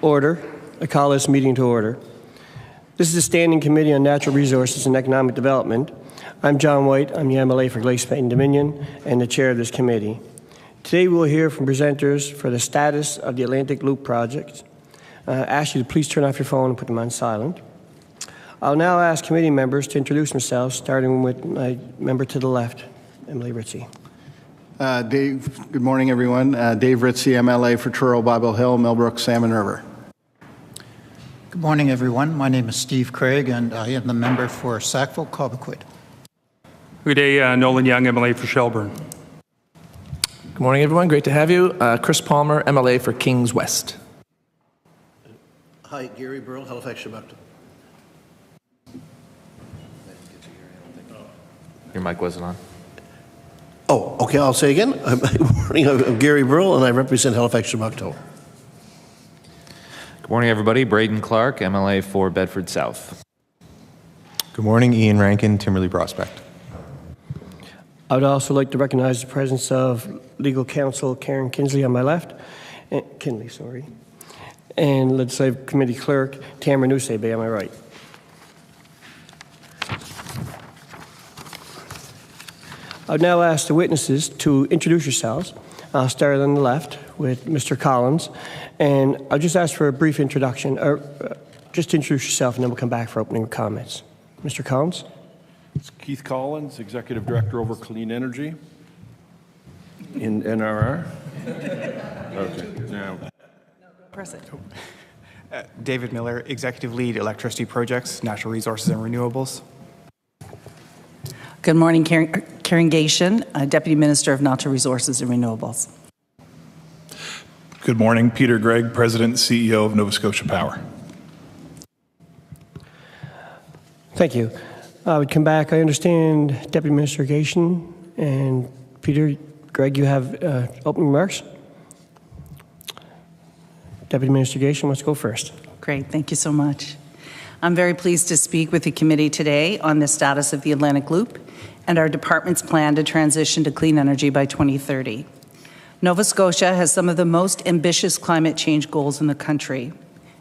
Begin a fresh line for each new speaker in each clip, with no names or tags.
Order. I call this meeting to order. This is the Standing Committee on Natural Resources and Economic Development. I'm John White. I'm the MLA for Glacier Plain Dominion and the chair of this committee. Today we'll hear from presenters for the status of the Atlantic Loop project. I ask you to please turn off your phone and put them on silent. I'll now ask committee members to introduce themselves, starting with my member to the left, Emily Ritchie.
Dave, good morning, everyone. Dave Ritchie, MLA for Truro, Bible Hill, Millbrook, Salmon River.
Good morning, everyone. My name is Steve Craig, and I am the member for Sackville, Cobequid.
Good day, Nolan Young, MLA for Shelburne.
Good morning, everyone. Great to have you. Chris Palmer, MLA for Kings West.
Hi, Gary Burrell, Halifax, Shabakta.
Your mic wasn't on.
Oh, okay, I'll say again. Good morning, I'm Gary Burrell, and I represent Halifax, Shabakta.
Good morning, everybody. Braden Clark, MLA for Bedford South.
Good morning, Ian Rankin, Timberley Prospect.
I would also like to recognize the presence of legal counsel Karen Kinsley on my left, and Legislative Committee Clerk Tamara Nusebe on my right. I would now ask the witnesses to introduce yourselves. I'll start on the left with Mr. Collins, and I'll just ask for a brief introduction, or just introduce yourself, and then we'll come back for opening comments. Mr. Collins?
It's Keith Collins, Executive Director over Clean Energy in NRR. Okay, now.
Press it. David Miller, Executive Lead, Electricity Projects, Natural Resources and Renewables.
Good morning, Karen Gatien, Deputy Minister of Natural Resources and Renewables.
Good morning, Peter Gregg, President and CEO of Nova Scotia Power.
Thank you. I would come back. I understand Deputy Minister Gatien and Peter Gregg, you have opening remarks. Deputy Minister Gatien, let's go first.
Great, thank you so much. I'm very pleased to speak with the committee today on the status of the Atlantic Loop and our department's plan to transition to clean energy by 2030. Nova Scotia has some of the most ambitious climate change goals in the country,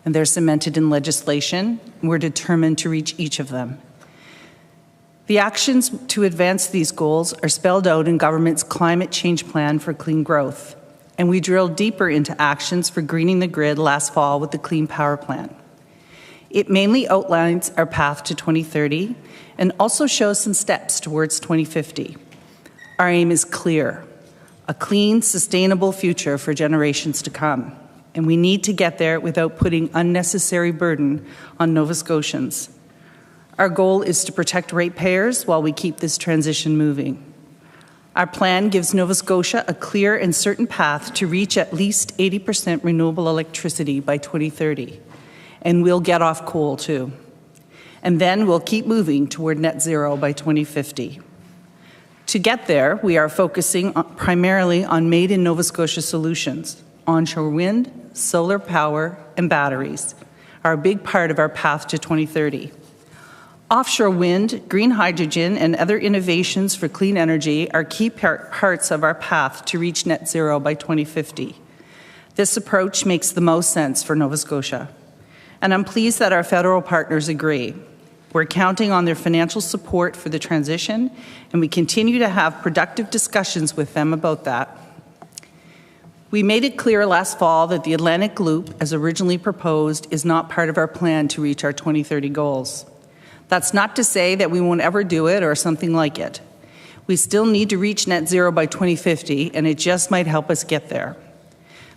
and they're cemented in legislation, and we're determined to reach each of them. The actions to advance these goals are spelled out in government's climate change plan for clean growth, and we drilled deeper into actions for greening the grid last fall with the Clean Power Plan. It mainly outlines our path to 2030 and also shows some steps towards 2050. Our aim is clear: a clean, sustainable future for generations to come, and we need to get there without putting unnecessary burden on Nova Scotians. Our goal is to protect ratepayers while we keep this transition moving. Our plan gives Nova Scotia a clear and certain path to reach at least 80% renewable electricity by 2030. And we'll get off coal too. And then we'll keep moving toward net zero by 2050. To get there, we are focusing primarily on made in Nova Scotia solutions. Onshore wind, solar power, and batteries are a big part of our path to 2030. Offshore wind, green hydrogen, and other innovations for clean energy are key parts of our path to reach net zero by 2050. This approach makes the most sense for Nova Scotia, and I'm pleased that our federal partners agree. We're counting on their financial support for the transition, and we continue to have productive discussions with them about that. We made it clear last fall that the Atlantic Loop, as originally proposed, is not part of our plan to reach our 2030 goals. That's not to say that we won't ever do it or something like it. We still need to reach net zero by 2050, and it just might help us get there.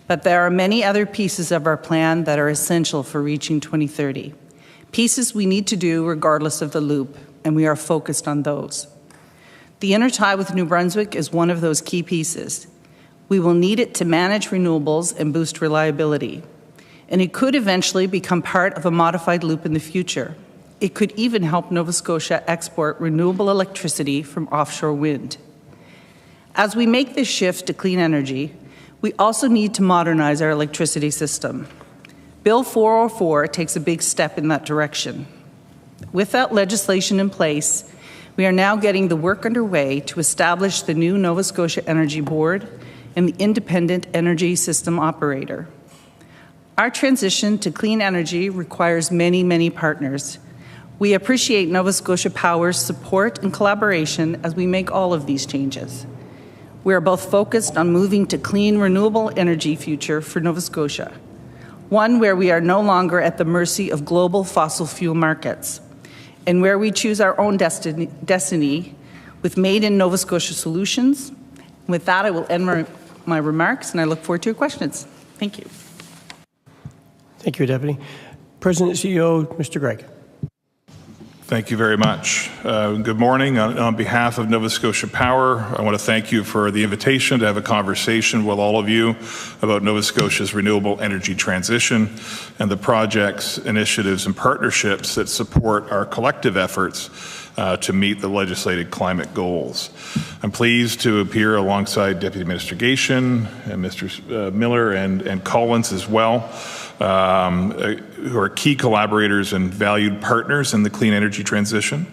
But there are many other pieces of our plan that are essential for reaching 2030. Pieces we need to do regardless of the loop, and we are focused on those. The intertie with New Brunswick is one of those key pieces. We will need it to manage renewables and boost reliability. And it could eventually become part of a modified loop in the future. It could even help Nova Scotia export renewable electricity from offshore wind. As we make this shift to clean energy, we also need to modernize our electricity system. Bill 404 takes a big step in that direction. With that legislation in place, we are now getting the work underway to establish the new Nova Scotia Energy Board and the Independent Energy System Operator. Our transition to clean energy requires many, many partners. We appreciate Nova Scotia Power's support and collaboration as we make all of these changes. We are both focused on moving to clean, renewable energy future for Nova Scotia, one where we are no longer at the mercy of global fossil fuel markets, and where we choose our own destiny with Made in Nova Scotia solutions. With that, I will end my remarks, and I look forward to your questions. Thank you.
Thank you, Deputy. President CEO, Mr. Gregg.
Thank you very much. Good morning. On behalf of Nova Scotia Power, I want to thank you for the invitation to have a conversation with all of you about Nova Scotia's renewable energy transition and the projects, initiatives, and partnerships that support our collective efforts to meet the legislated climate goals. I'm pleased to appear alongside Deputy Minister Gatien and Mr. Miller and Collins as well, who are key collaborators and valued partners in the clean energy transition.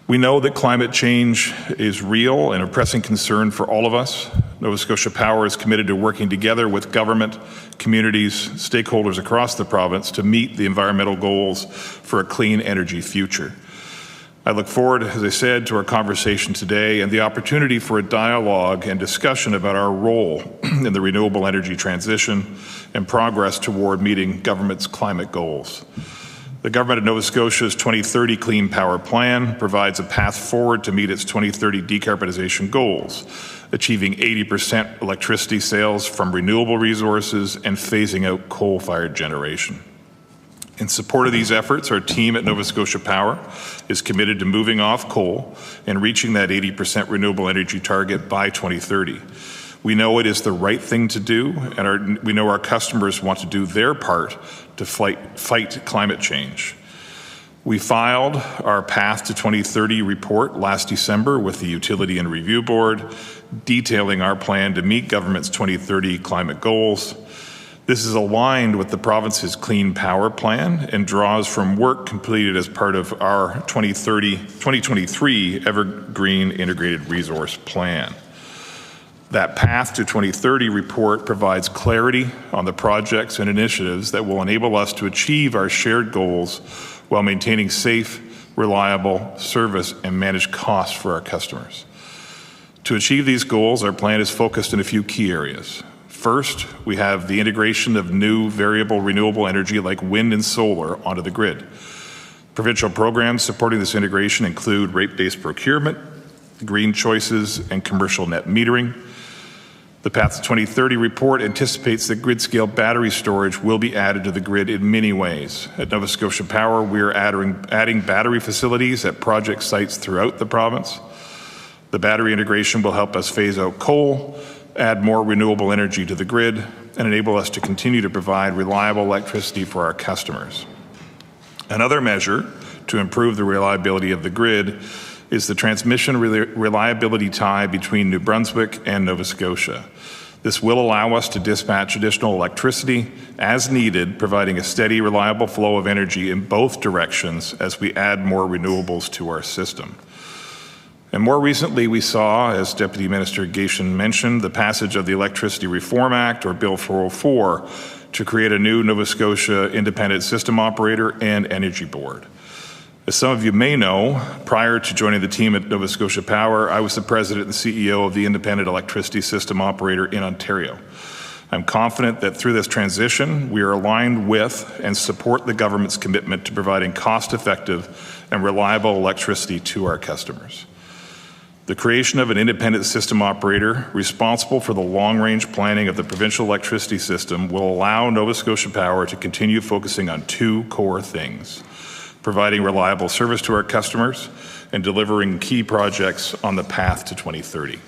We know that climate change is real and a pressing concern for all of us. Nova Scotia Power is committed to working together with government, communities, stakeholders across the province to meet the environmental goals for a clean energy future. I look forward, as I said, to our conversation today and the opportunity for a dialogue and discussion about our role in the renewable energy transition and progress toward meeting government's climate goals. The Government of Nova Scotia's 2030 Clean Power Plan provides a path forward to meet its 2030 decarbonization goals, achieving 80% electricity sales from renewable resources and phasing out coal-fired generation. In support of these efforts, our team at Nova Scotia Power is committed to moving off coal and reaching that 80% renewable energy target by 2030. We know it is the right thing to do, and we know our customers want to do their part to fight climate change. We filed our Path to 2030 report last December with the Utility and Review Board, detailing our plan to meet government's 2030 climate goals. This is aligned with the province's Clean Power Plan and draws from work completed as part of our 2023 Evergreen Integrated Resource Plan. That Path to 2030 report provides clarity on the projects and initiatives that will enable us to achieve our shared goals while maintaining safe, reliable service and manage costs for our customers. To achieve these goals, our plan is focused in a few key areas. First, we have the integration of new variable renewable energy like wind and solar onto the grid. Provincial programs supporting this integration include rate-based procurement, green choices, and commercial net metering. The Path to 2030 report anticipates that grid-scale battery storage will be added to the grid in many ways. At Nova Scotia Power, we are adding battery facilities at project sites throughout the province. The battery integration will help us phase out coal, add more renewable energy to the grid, and enable us to continue to provide reliable electricity for our customers. Another measure to improve the reliability of the grid is the transmission reliability tie between New Brunswick and Nova Scotia. This will allow us to dispatch additional electricity as needed, providing a steady, reliable flow of energy in both directions as we add more renewables to our system. And more recently, we saw, as Deputy Minister Gatien mentioned, the passage of the Electricity Reform Act, or Bill 404, to create a new Nova Scotia Independent System Operator and Energy Board. As some of you may know, prior to joining the team at Nova Scotia Power, I was the President and CEO of the Independent Electricity System Operator in Ontario. I'm confident that through this transition, we are aligned with and support the government's commitment to providing cost-effective and reliable electricity to our customers. The creation of an independent system operator responsible for the long-range planning of the provincial electricity system will allow Nova Scotia Power to continue focusing on two core things: providing reliable service to our customers and delivering key projects on the path to 2030.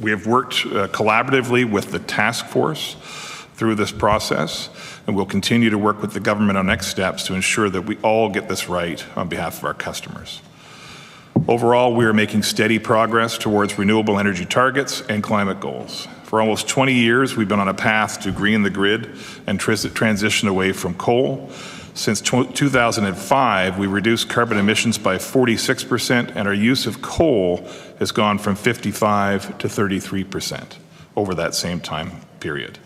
We have worked collaboratively with the task force through this process, and we'll continue to work with the government on next steps to ensure that we all get this right on behalf of our customers. Overall, we are making steady progress towards renewable energy targets and climate goals. For almost 20 years, we've been on a path to green the grid and transition away from coal. Since 2005, we reduced carbon emissions by 46%, and our use of coal has gone from 55% to 33% over that same time period.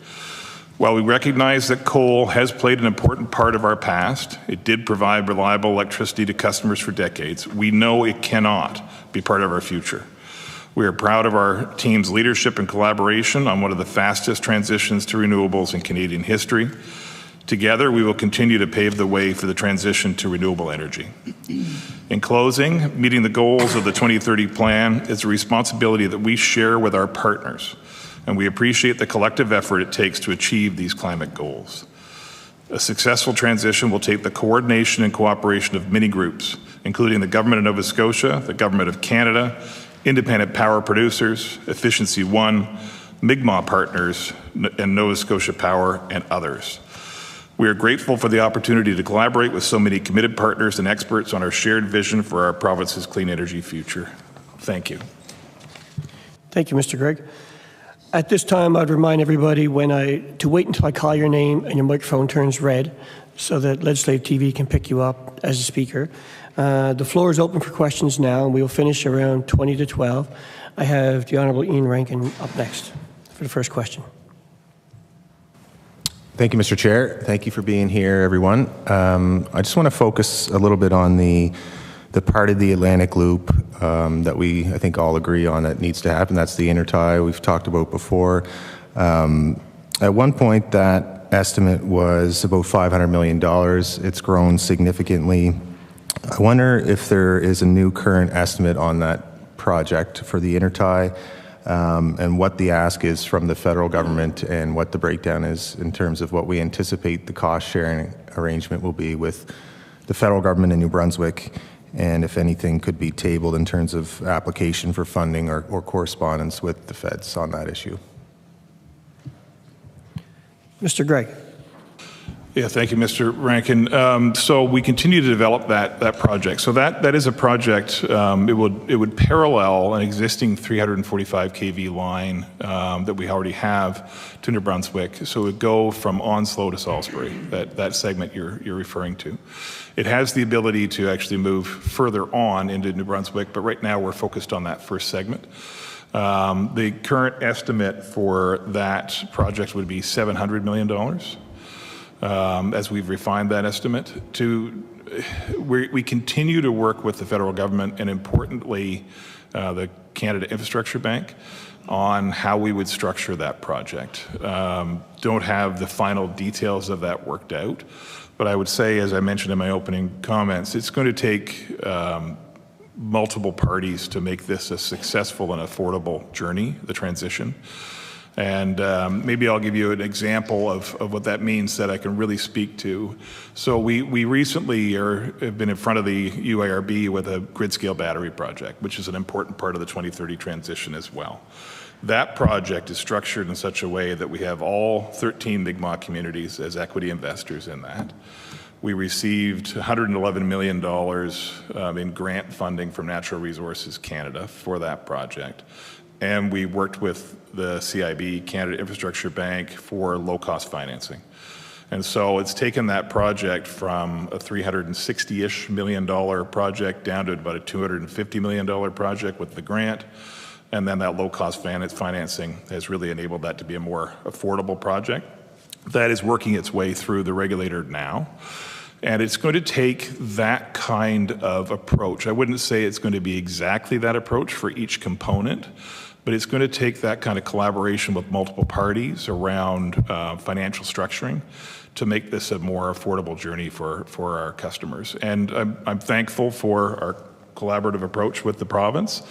While we recognize that coal has played an important part of our past, it did provide reliable electricity to customers for decades, we know it cannot be part of our future. We are proud of our team's leadership and collaboration on one of the fastest transitions to renewables in Canadian history. Together, we will continue to pave the way for the transition to renewable energy. In closing, meeting the goals of the 2030 plan is a responsibility that we share with our partners, and we appreciate the collective effort it takes to achieve these climate goals. A successful transition will take the coordination and cooperation of many groups, including the Government of Nova Scotia, the Government of Canada, independent power producers, Efficiency One, Mi'kmaq partners, and Nova Scotia Power, and others. We are grateful for the opportunity to collaborate with so many committed partners and experts on our shared vision for our province's clean energy future. Thank you.
Thank you, Mr. Gregg. At this time, I'd remind everybody to wait until I call your name and your microphone turns red so that Legislative TV can pick you up as a speaker. The floor is open for questions now, and we will finish around 20 to 12. I have the Honourable Ian Rankin up next for the first question.
Thank you, Mr. Chair. Thank you for being here, everyone. I just want to focus a little bit on the part of the Atlantic Loop that we, I think, all agree on that needs to happen. That's the intertie we've talked about before. At one point, that estimate was about $500 million. It's grown significantly. I wonder if there is a new current estimate on that project for the intertie, and what the ask is from the federal government and what the breakdown is in terms of what we anticipate the cost sharing arrangement will be with the federal government in New Brunswick, and if anything could be tabled in terms of application for funding or correspondence with the feds on that issue. Mr.
Gregg.
Yeah, thank you, Mr. Rankin. So we continue to develop that project. So that is a project. It would parallel an existing 345 kV line that we already have to New Brunswick. So it would go from Onslow to Salisbury. That segment you're referring to. It has the ability to actually move further on into New Brunswick, but right now we're focused on that first segment. The current estimate for that project would be $700 million. As we've refined that estimate, we continue to work with the federal government and, importantly, the Canada Infrastructure Bank on how we would structure that project. Don't have the final details of that worked out, but I would say, as I mentioned in my opening comments, it's going to take multiple parties to make this a successful and affordable journey, the transition. And maybe I'll give you an example of what that means that I can really speak to. So we recently have been in front of the UIRB with a grid-scale battery project, which is an important part of the 2030 transition as well. That project is structured in such a way that we have all 13 Mi'kmaq communities as equity investors in that. We received $111 million in grant funding from Natural Resources Canada for that project. And we worked with the CIB, Canada Infrastructure Bank, for low-cost financing. And so it's taken that project from a $360-ish million project down to about a $250 million project with the grant. And then that low-cost financing has really enabled that to be a more affordable project. That is working its way through the regulator now. And it's going to take that kind of approach. I wouldn't say it's going to be exactly that approach for each component, but it's going to take that kind of collaboration with multiple parties around financial structuring to make this a more affordable journey for our customers. And I'm thankful for our collaborative approach with the province,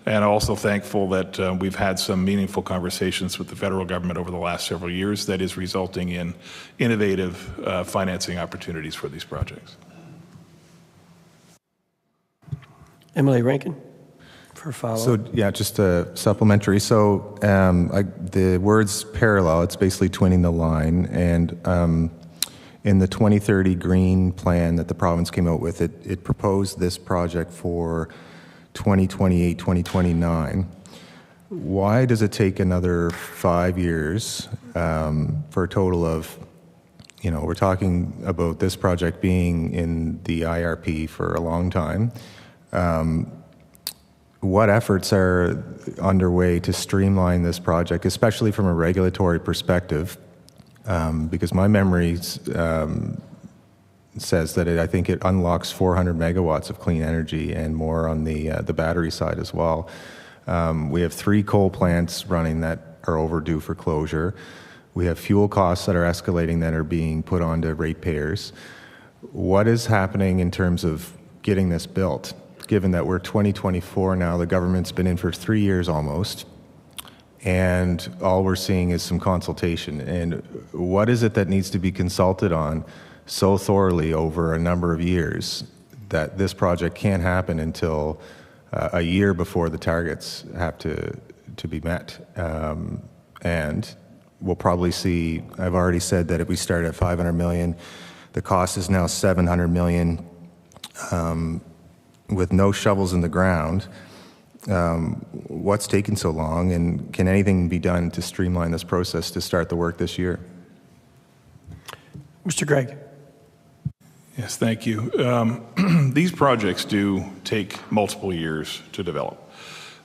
and also thankful that we've had some meaningful conversations with the federal government over the last several years that is resulting in innovative financing opportunities for these projects.
Emily Rankin. For follow-up.
So yeah, just a supplementary. So the words parallel, it's basically twinning the line. And in the 2030 green plan that the province came out with, it proposed this project for 2028, 2029. Why does it take another 5 years for a total of, we're talking about this project being in the IRP for a long time. What efforts are underway to streamline this project, especially from a regulatory perspective? because my memory says that I think it unlocks 400 megawatts of clean energy and more on the battery side as well. We have 3 coal plants running that are overdue for closure. We have fuel costs that are escalating that are being put onto ratepayers. What is happening in terms of getting this built, given that we're 2024 now, the government's been in for 3 years almost, and all we're seeing is some consultation? And what is it that needs to be consulted on so thoroughly over a number of years that this project can't happen until a year before the targets have to be met? And we'll probably see, I've already said that if we start at 500 million, the cost is now 700 million with no shovels in the ground. What's taking so long, and can anything be done to streamline this process to start the work this year?
Mr. Gregg.
Yes, thank you. These projects do take multiple years to develop.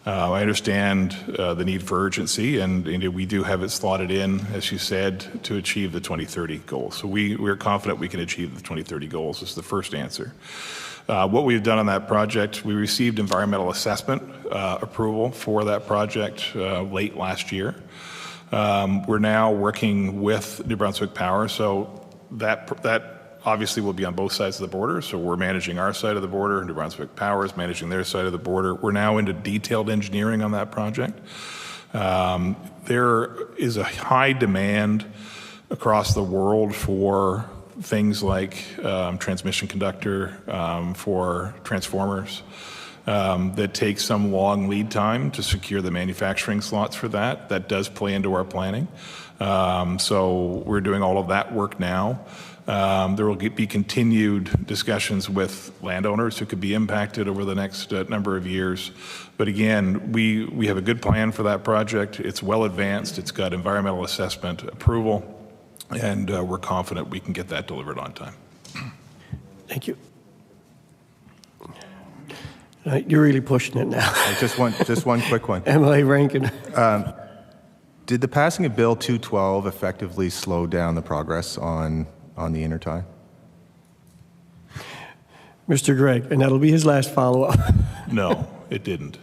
I understand the need for urgency, and we do have it slotted in, as you said, to achieve the 2030 goals. So we're confident we can achieve the 2030 goals. This is the first answer. What we've done on that project, we received environmental assessment approval for that project late last year. We're now working with New Brunswick Power, so that obviously will be on both sides of the border. So we're managing our side of the border, New Brunswick Power is managing their side of the border. We're now into detailed engineering on that project. There is a high demand across the world for things like transmission conductor, for transformers, that take some long lead time to secure the manufacturing slots for that. That does play into our planning. So we're doing all of that work now. There will be continued discussions with landowners who could be impacted over the next number of years. But again, we have a good plan for that project. It's well advanced. It's got environmental assessment approval, and we're confident we can get that delivered on time.
Thank you. You're really pushing it now.
Just one quick one.
MLA Rankin.
Did the passing of Bill 212 effectively slow down the progress on the intertie?
Mr. Gregg, and that'll be his last follow-up.
No, it didn't.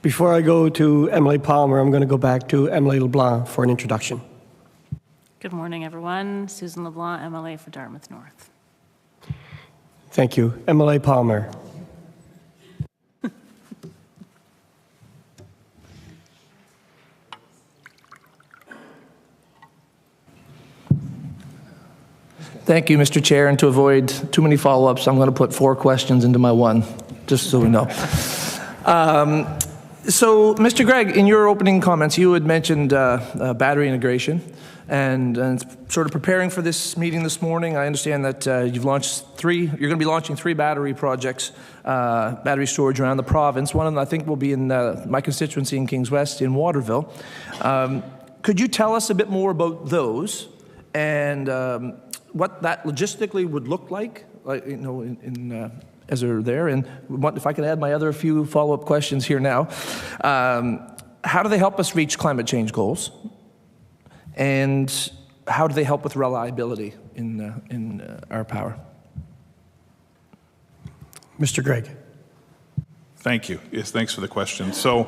Before I go to Emily Palmer, I'm going to go back to Emily LeBlanc for an introduction.
Good morning, everyone. Susan LeBlanc, MLA for Dartmouth North.
Thank you. Emily Palmer.
Thank you, Mr. Chair, and to avoid too many follow-ups, I'm going to put 4 questions into my one, just so we know. So, Mr. Gregg, in your opening comments, you had mentioned battery integration, and sort of preparing for this meeting this morning, I understand that you've launched you're going to be launching 3 battery projects, battery storage around the province. One of them, I think, will be in my constituency in Kings West in Waterville. Could you tell us a bit more about those, and what that logistically would look like, as they're there? And if I could add my other few follow-up questions here now. How do they help us reach climate change goals? And how do they help with reliability in our power?
Mr. Gregg.
Thank you. Yes, thanks for the question. So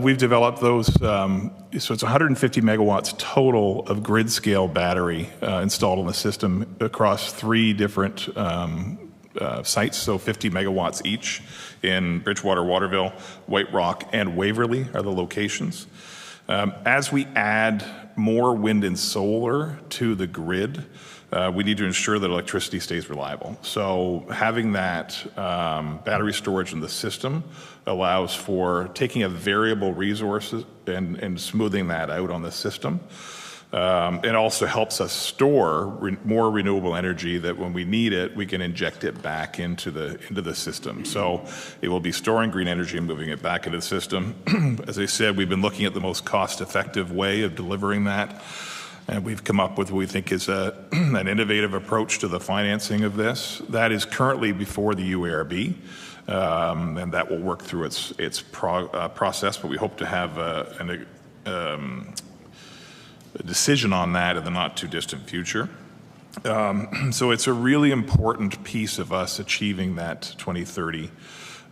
we've developed those, so it's 150 megawatts total of grid-scale battery installed in the system across 3 different sites, so 50 megawatts each in Bridgewater, Waterville, White Rock, and Waverley are the locations. As we add more wind and solar to the grid, we need to ensure that electricity stays reliable. So having that battery storage in the system allows for taking a variable resource and smoothing that out on the system. It also helps us store more renewable energy that when we need it, we can inject it back into the system. So it will be storing green energy and moving it back into the system. As I said, we've been looking at the most cost-effective way of delivering that. And we've come up with what we think is an innovative approach to the financing of this. That is currently before the UARB, and that will work through its process, but we hope to have a decision on that in the not too distant future. So it's a really important piece of us achieving that 2030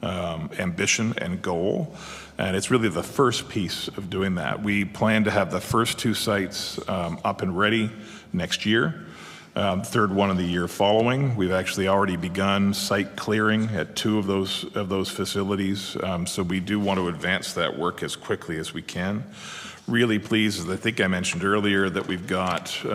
ambition and goal. And it's really the first piece of doing that. We plan to have the first 2 sites up and ready next year. Third one in the year following. We've actually already begun site clearing at 2 of those facilities. So we do want to advance that work as quickly as we can. Really pleased, as I think I mentioned earlier, that we've got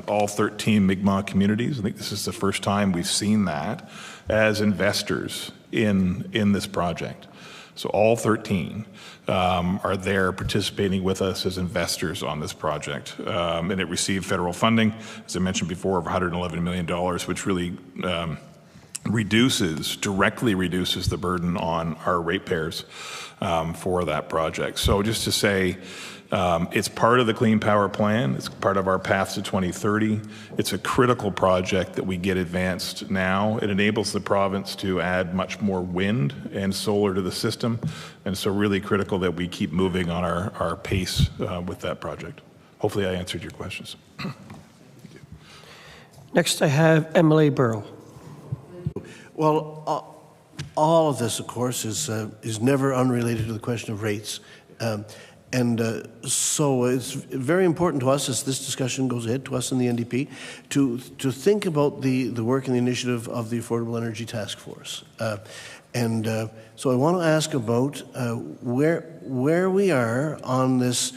all 13 Mi'kmaq communities. I think this is the first time we've seen that as investors in this project. So all 13 are there participating with us as investors on this project. And it received federal funding, as I mentioned before, of $111 million, which really directly reduces the burden on our ratepayers for that project. So just to say, it's part of the Clean Power Plan. It's part of our path to 2030. It's a critical project that we get advanced now. It enables the province to add much more wind and solar to the system. And so really critical that we keep moving on our pace with that project. Hopefully I answered your questions.
Next, I have MLA Burrell.
Well, all of this, of course, is never unrelated to the question of rates. So it's very important to us as this discussion goes ahead, to us in the NDP, to think about the work and the initiative of the Affordable Energy Task Force. So I want to ask about where we are on this,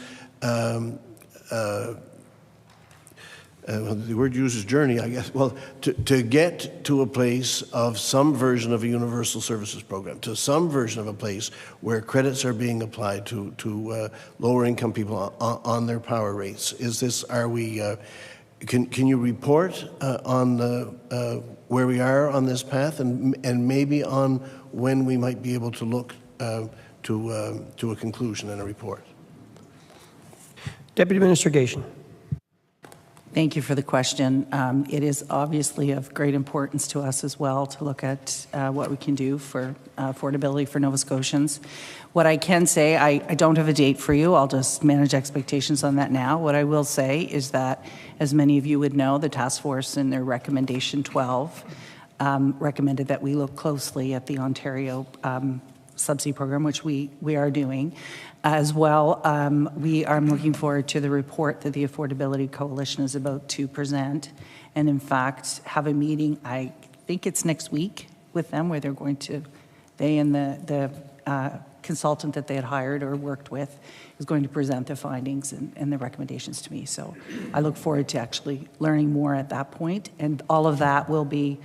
the word used is journey, I guess. Well, to get to a place of some version of a universal services program, to some version of a place where credits are being applied to lower income people on their power rates. Can you report on where we are on this path and maybe on when we might be able to look to a conclusion and a report?
Deputy Minister Gatien.
Thank you for the question. It is obviously of great importance to us as well to look at what we can do for affordability for Nova Scotians. What I can say, I don't have a date for you. I'll just manage expectations on that now. What I will say is that, as many of you would know, the task force in their recommendation 12 recommended that we look closely at the Ontario subsidy program, which we are doing. As well, I'm looking forward to the report that the Affordability Coalition is about to present, and in fact have a meeting, I think it's next week, with them, where they and the consultant that they had hired or worked with is going to present the findings and the recommendations to me. So I look forward to actually learning more at that point, and all of that will be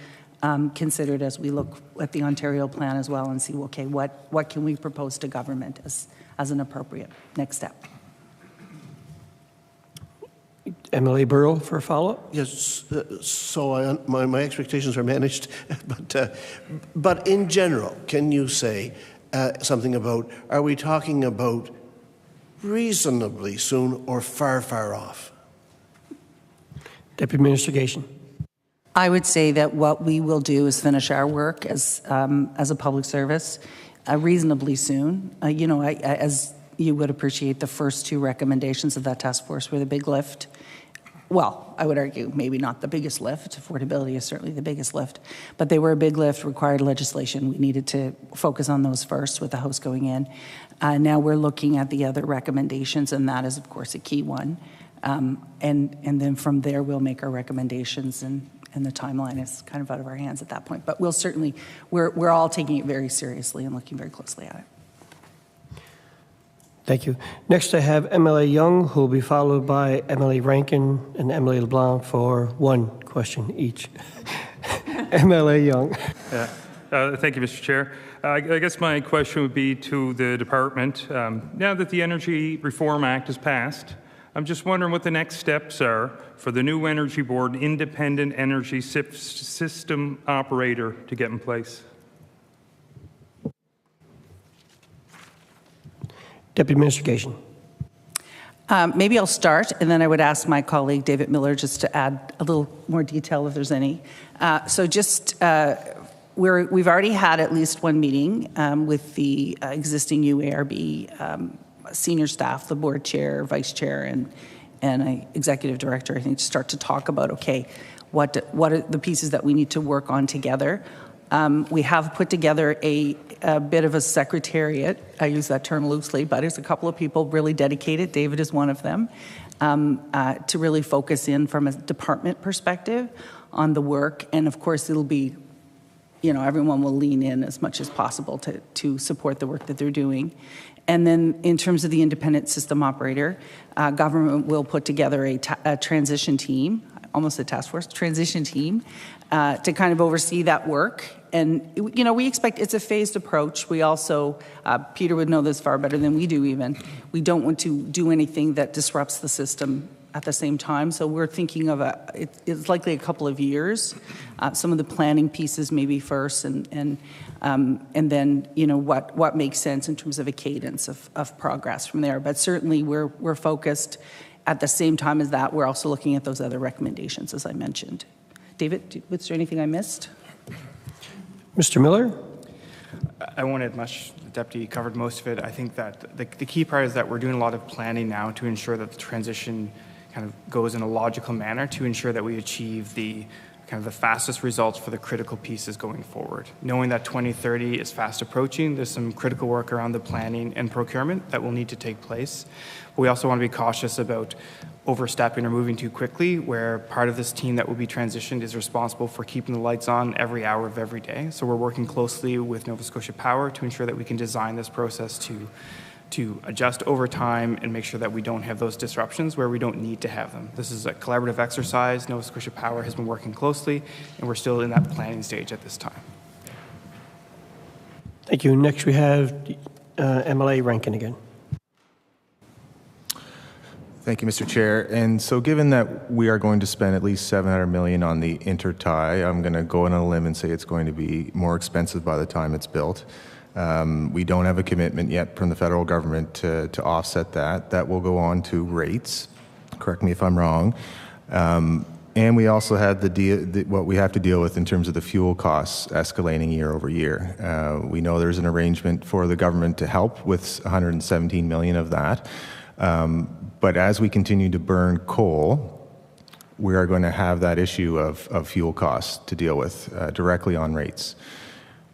considered as we look at the Ontario plan as well and see, okay, what can we propose to government as an appropriate next step.
MLA Burrell for a follow-up.
Yes, so my expectations are managed, but in general, can you say something about, are we talking about reasonably soon or far, far off?
Deputy Minister Gatien.
I would say that what we will do is finish our work as a public service reasonably soon. As you would appreciate, the first 2 recommendations of that task force were the big lift. Well, I would argue maybe not the biggest lift. Affordability is certainly the biggest lift, but they were a big lift, required legislation. We needed to focus on those first with the House going in. Now we're looking at the other recommendations, and that is, of course, a key one. And then from there, we'll make our recommendations, and the timeline is kind of out of our hands at that point. But we'll certainly, we're all taking it very seriously and looking very closely at it.
Thank you. Next, I have MLA Young, who will be followed by MLA Rankin and MLA LeBlanc for 1 question each. MLA Young.
Thank you, Mr. Chair. I guess my question would be to the department. Now that the Energy Reform Act is passed, I'm just wondering what the next steps are for the new Energy Board independent energy system operator to get in place.
Deputy Minister Gatien.
Maybe I'll start, and then I would ask my colleague David Miller just to add a little more detail if there's any. We've already had at least one meeting with the existing UARB senior staff, the board chair, vice chair, and an executive director, I think, to start to talk about, okay, what are the pieces that we need to work on together. We have put together a bit of a secretariat. I use that term loosely, but it's a couple of people really dedicated. David is one of them, to really focus in from a department perspective on the work. And of course, it'll be, everyone will lean in as much as possible to support the work that they're doing. And then in terms of the independent system operator, government will put together a transition team, almost a task force, transition team, to kind of oversee that work. And, we expect it's a phased approach. We also, Peter would know this far better than we do even, we don't want to do anything that disrupts the system at the same time. So we're thinking of it's likely a couple of years. Some of the planning pieces maybe first, and then what makes sense in terms of a cadence of progress from there. But certainly we're focused at the same time as that. We're also looking at those other recommendations, as I mentioned. David, was there anything I missed?
Mr. Miller?
I won't add much. The deputy covered most of it. I think that the key part is that we're doing a lot of planning now to ensure that the transition kind of goes in a logical manner to ensure that we achieve the fastest results for the critical pieces going forward. Knowing that 2030 is fast approaching, there's some critical work around the planning and procurement that will need to take place. But we also want to be cautious about overstepping or moving too quickly, where part of this team that will be transitioned is responsible for keeping the lights on every hour of every day. So we're working closely with Nova Scotia Power to ensure that we can design this process to adjust over time and make sure that we don't have those disruptions where we don't need to have them. This is a collaborative exercise. Nova Scotia Power has been working closely, and we're still in that planning stage at this time.
Thank you. Next we have MLA Rankin again.
Thank you, Mr. Chair. And so given that we are going to spend at least $700 million on the intertie, I'm going to go on a limb and say it's going to be more expensive by the time it's built. We don't have a commitment yet from the federal government to offset that. That will go on to rates. Correct me if I'm wrong. And we also have what we have to deal with in terms of the fuel costs escalating year over year. We know there's an arrangement for the government to help with $117 million of that. But as we continue to burn coal, we are going to have that issue of fuel costs to deal with directly on rates.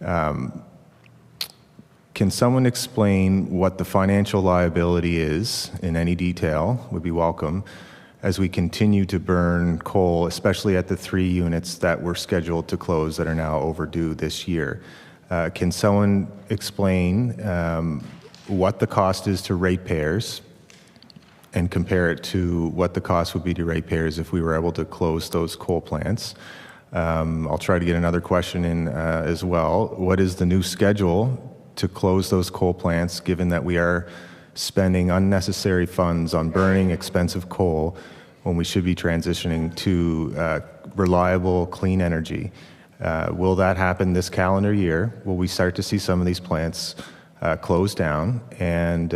Can someone explain what the financial liability is in any detail? Would be welcome as we continue to burn coal, especially at the 3 units that were scheduled to close that are now overdue this year. Can someone explain what the cost is to ratepayers and compare it to what the cost would be to ratepayers if we were able to close those coal plants? I'll try to get another question in as well. What is the new schedule to close those coal plants, given that we are spending unnecessary funds on burning expensive coal when we should be transitioning to reliable, clean energy? Will that happen this calendar year? Will we start to see some of these plants close down? And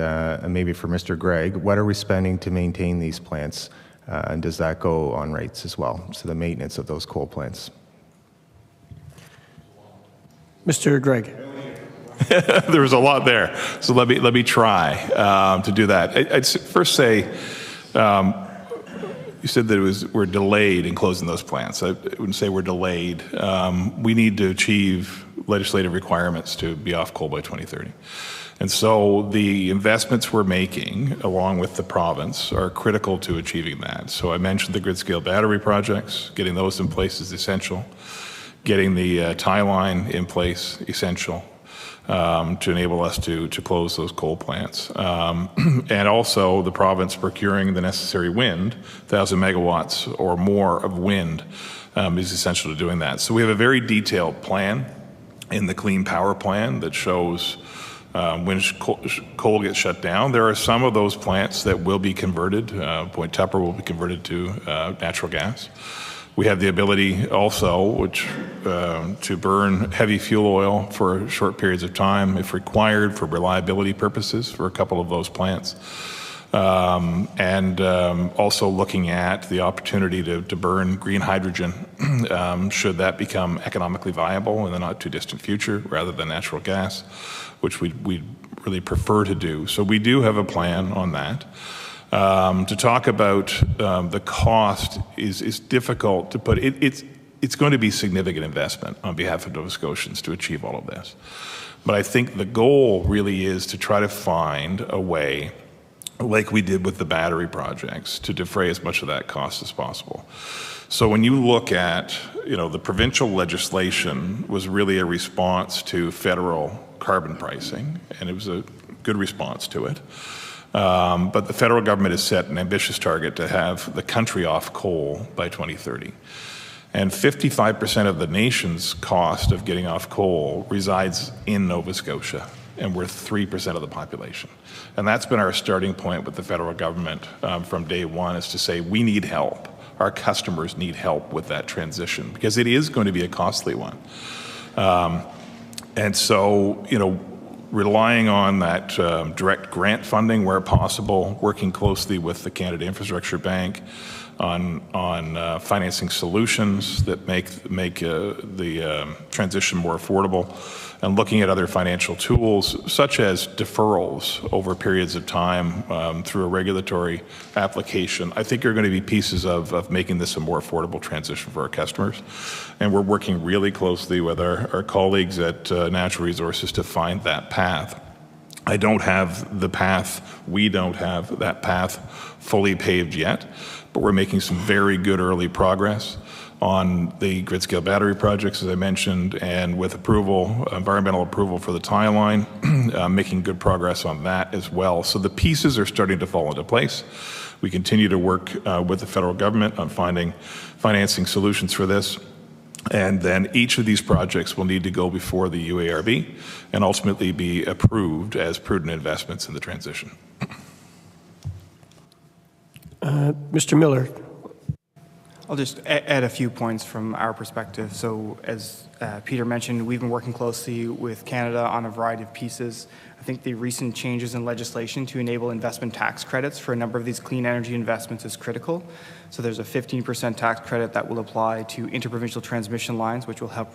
maybe for Mr. Gregg, what are we spending to maintain these plants? And does that go on rates as well? So the maintenance of those coal plants. Mr.
Gregg.
There was a lot there, so let me try to do that. I'd first say, you said that we're delayed in closing those plants. I wouldn't say we're delayed. We need to achieve legislative requirements to be off coal by 2030. And so the investments we're making, along with the province, are critical to achieving that. So I mentioned the grid-scale battery projects. Getting those in place is essential. Getting the tie line in place, essential. To enable us to close those coal plants. And also the province procuring the necessary wind, 1,000 megawatts or more of wind is essential to doing that. So we have a very detailed plan in the Clean Power Plan that shows when coal gets shut down. There are some of those plants that will be converted. Point Tupper will be converted to natural gas. We have the ability also to burn heavy fuel oil for short periods of time if required for reliability purposes for a couple of those plants. and also looking at the opportunity to burn green hydrogen should that become economically viable in the not too distant future rather than natural gas, which we'd really prefer to do. So we do have a plan on that. To talk about the cost is difficult to put. It's going to be significant investment on behalf of Nova Scotians to achieve all of this. But I think the goal really is to try to find a way, like we did with the battery projects, to defray as much of that cost as possible. So when you look at, the provincial legislation was really a response to federal carbon pricing, and it was a good response to it. But the federal government has set an ambitious target to have the country off coal by 2030. And 55% of the nation's cost of getting off coal resides in Nova Scotia, and we're 3% of the population. And that's been our starting point with the federal government from day one, is to say we need help. Our customers need help with that transition, because it is going to be a costly one. And so, relying on that direct grant funding where possible, working closely with the Canada Infrastructure Bank on financing solutions that make the transition more affordable, and looking at other financial tools such as deferrals over periods of time through a regulatory application, I think are going to be pieces of making this a more affordable transition for our customers. And we're working really closely with our colleagues at Natural Resources to find that path. I don't have the path, we don't have that path fully paved yet, but we're making some very good early progress on the grid-scale battery projects, as I mentioned, and with approval, environmental approval for the tie line, making good progress on that as well. So the pieces are starting to fall into place. We continue to work with the federal government on finding financing solutions for this. And then each of these projects will need to go before the UARB and ultimately be approved as prudent investments in the transition.
Mr. Miller.
I'll just add a few points from our perspective. So as Peter mentioned, we've been working closely with Canada on a variety of pieces. I think the recent changes in legislation to enable investment tax credits for a number of these clean energy investments is critical. So there's a 15% tax credit that will apply to interprovincial transmission lines, which will help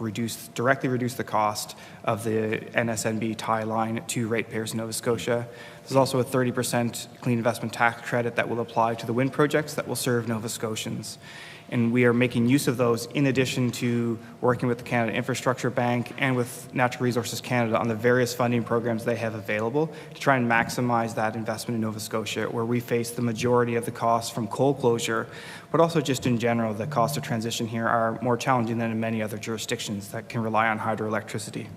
directly reduce the cost of the NSNB tie line to ratepayers in Nova Scotia. There's also a 30% clean investment tax credit that will apply to the wind projects that will serve Nova Scotians. And we are making use of those in addition to working with the Canada Infrastructure Bank and with Natural Resources Canada on the various funding programs they have available to try and maximize that investment in Nova Scotia, where we face the majority of the costs from coal closure, but also just in general, the cost of transition here are more challenging than in many other jurisdictions that can rely on hydroelectricity.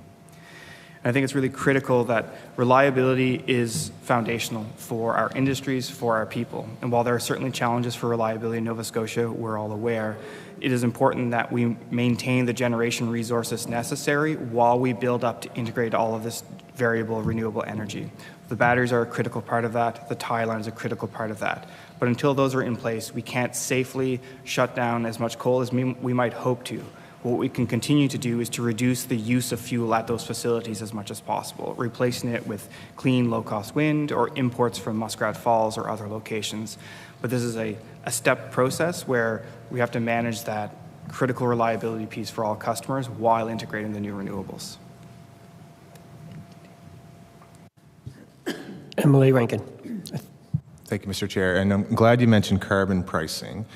I think it's really critical that reliability is foundational for our industries, for our people. And while there are certainly challenges for reliability in Nova Scotia, we're all aware, it is important that we maintain the generation resources necessary while we build up to integrate all of this variable renewable energy. The batteries are a critical part of that. The tie line is a critical part of that. But until those are in place, we can't safely shut down as much coal as we might hope to. What we can continue to do is to reduce the use of fuel at those facilities as much as possible, replacing it with clean, low-cost wind or imports from Muskrat Falls or other locations. But this is a step process where we have to manage that critical reliability piece for all customers while integrating the new renewables.
Emily Rankin.
Thank you, Mr. Chair. And I'm glad you mentioned carbon pricing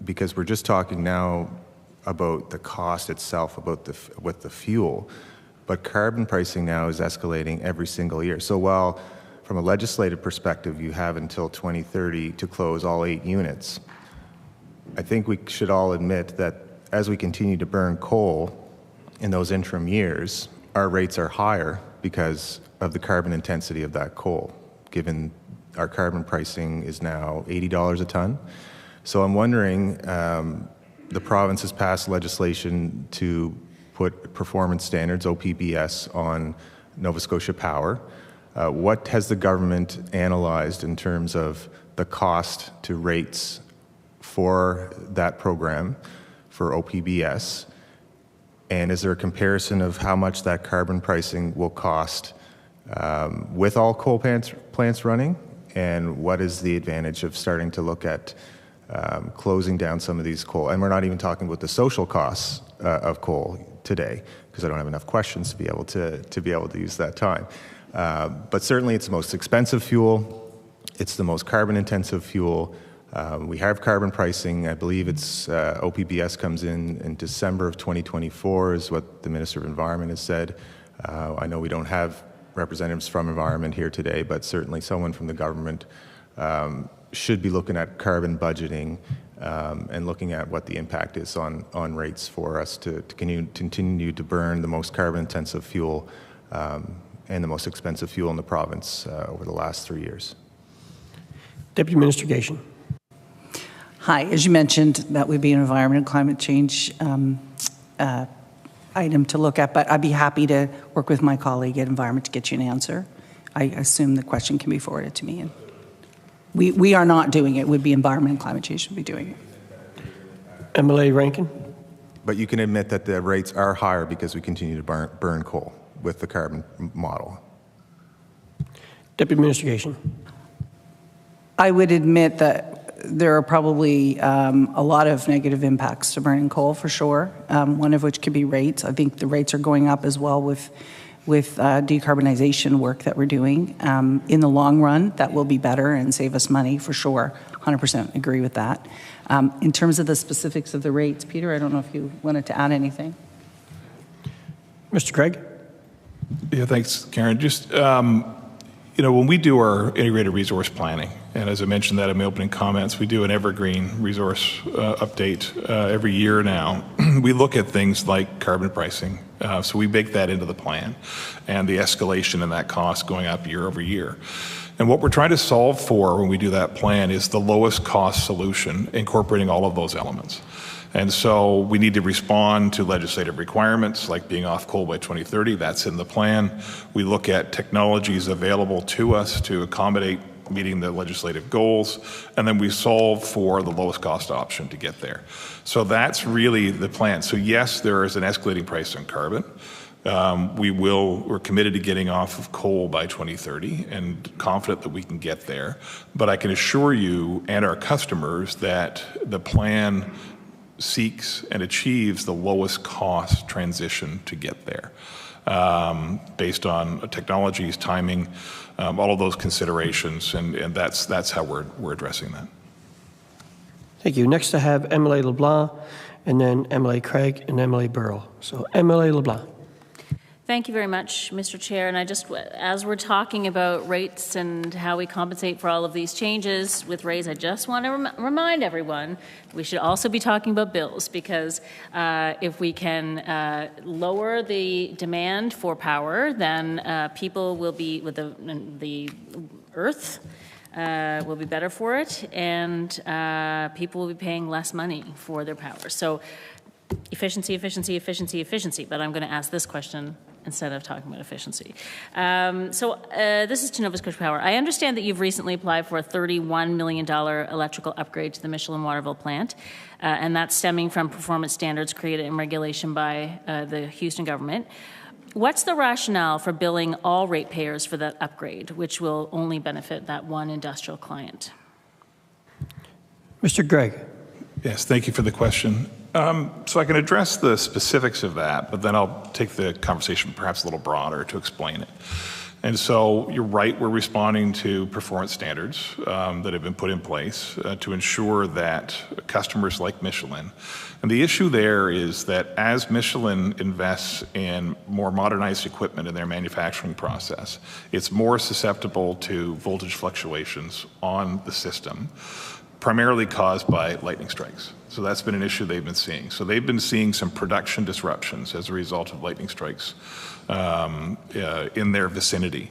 because we're just talking now about the cost itself, with the fuel, but carbon pricing now is escalating every single year. So while from a legislative perspective you have until 2030 to close all 8 units, I think we should all admit that as we continue to burn coal in those interim years, our rates are higher because of the carbon intensity of that coal, given our carbon pricing is now $80 a ton. So I'm wondering, the province has passed legislation to put performance standards, OPBS, on Nova Scotia Power. What has the government analyzed in terms of the cost to rates for that program for OPBS? And is there a comparison of how much that carbon pricing will cost with all coal plants running and what is the advantage of starting to look at closing down some of these coal. And we're not even talking about the social costs of coal today, because I don't have enough questions to be able to use that time. But certainly it's the most expensive fuel. It's the most carbon intensive fuel. We have carbon pricing. I believe it's OPBS comes in December of 2024 is what the Minister of Environment has said. I know we don't have representatives from Environment here today, but certainly someone from the government should be looking at carbon budgeting and looking at what the impact is on rates for us to continue to burn the most carbon-intensive fuel and the most expensive fuel in the province over the last 3 years.
Deputy Minister Gatien.
Hi, as you mentioned, that would be an environment and climate change item to look at, but I'd be happy to work with my colleague at Environment to get you an answer. I assume the question can be forwarded to me. And we are not doing it. It would be Environment and Climate Change would be doing it.
MLA Rankin.
But you can admit that the rates are higher because we continue to burn coal with the carbon model.
Deputy Minister Gatien.
I would admit that there are probably a lot of negative impacts to burning coal for sure, one of which could be rates. I think the rates are going up as well with decarbonization work that we're doing. In the long run, that will be better and save us money for sure. 100% agree with that. In terms of the specifics of the rates, Peter, I don't know if you wanted to add anything.
Mr. Gregg.
Yeah, thanks, Karen. Just, when we do our integrated resource planning, and as I mentioned that in my opening comments, we do an evergreen resource update every year now. We look at things like carbon pricing. So we bake that into the plan and the escalation in that cost going up year over year. And what we're trying to solve for when we do that plan is the lowest cost solution, incorporating all of those elements. And so we need to respond to legislative requirements like being off coal by 2030. That's in the plan. We look at technologies available to us to accommodate meeting the legislative goals, and then we solve for the lowest cost option to get there. So that's really the plan. So yes, there is an escalating price on carbon. We're committed to getting off of coal by 2030 and confident that we can get there. But I can assure you and our customers that the plan seeks and achieves the lowest cost transition to get there, based on technologies, timing, all of those considerations, and that's how we're addressing that.
Thank you. Next I have MLA LeBlanc, and then MLA Craig and MLA Burrell. So MLA LeBlanc.
Thank you very much, Mr. Chair. And I just, as we're talking about rates and how we compensate for all of these changes with rates, I just want to remind everyone we should also be talking about bills, because if we can lower the demand for power, then people will be, with the earth will be better for it, and people will be paying less money for their power. So efficiency, efficiency, efficiency, efficiency. But I'm going to ask this question instead of talking about efficiency. This is to Nova Scotia Power. I understand that you've recently applied for a $31 million electrical upgrade to the Michelin-Waterville plant, and that's stemming from performance standards created in regulation by the Houston government. What's the rationale for billing all ratepayers for that upgrade, which will only benefit that one industrial client?
Mr. Gregg.
Yes, thank you for the question. So I can address the specifics of that, but then I'll take the conversation perhaps a little broader to explain it. And so you're right, we're responding to performance standards that have been put in place to ensure that customers like Michelin, and the issue there is that as Michelin invests in more modernized equipment in their manufacturing process, it's more susceptible to voltage fluctuations on the system, primarily caused by lightning strikes. So that's been an issue they've been seeing. So they've been seeing some production disruptions as a result of lightning strikes in their vicinity.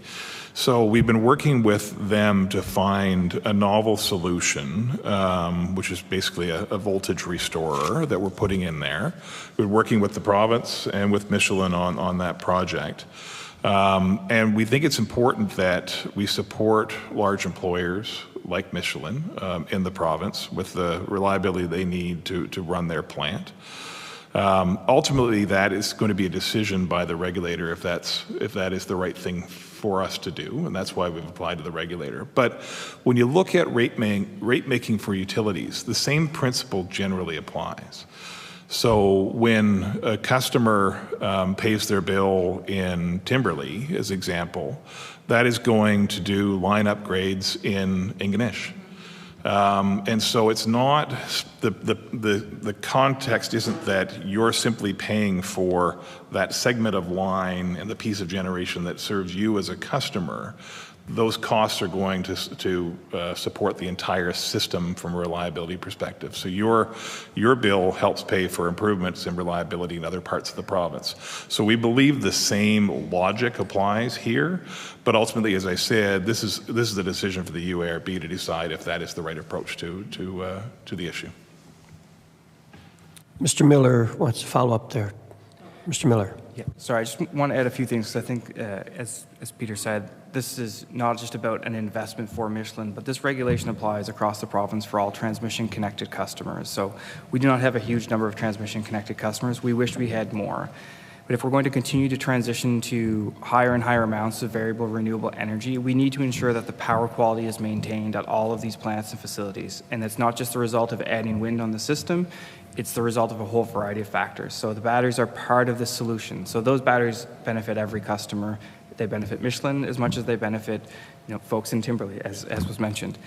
So we've been working with them to find a novel solution, which is basically a voltage restorer that we're putting in there. We're working with the province and with Michelin on that project. And we think it's important that we support large employers like Michelin in the province with the reliability they need to run their plant. Ultimately, that is going to be a decision by the regulator if that is the right thing for us to do, and that's why we've applied to the regulator. But when you look at rate making for utilities, the same principle generally applies. So when a customer pays their bill in Timberley, as example, that is going to do line upgrades in Ingonish. And so it's not, the context isn't that you're simply paying for that segment of line and the piece of generation that serves you as a customer. Those costs are going to support the entire system from a reliability perspective. So your bill helps pay for improvements in reliability in other parts of the province. So we believe the same logic applies here, but ultimately, as I said, this is the decision for the UARB to decide if that is the right approach to the issue.
Mr. Miller wants to follow up there. Mr. Miller.
Yeah, sorry, I just want to add a few things. I think, as Peter said, this is not just about an investment for Michelin, but this regulation applies across the province for all transmission-connected customers. So we do not have a huge number of transmission-connected customers. We wish we had more. But if we're going to continue to transition to higher and higher amounts of variable renewable energy, we need to ensure that the power quality is maintained at all of these plants and facilities. And it's not just the result of adding wind on the system, it's the result of a whole variety of factors. So the batteries are part of the solution. So those batteries benefit every customer. They benefit Michelin as much as they benefit, folks in Timberley, as was mentioned.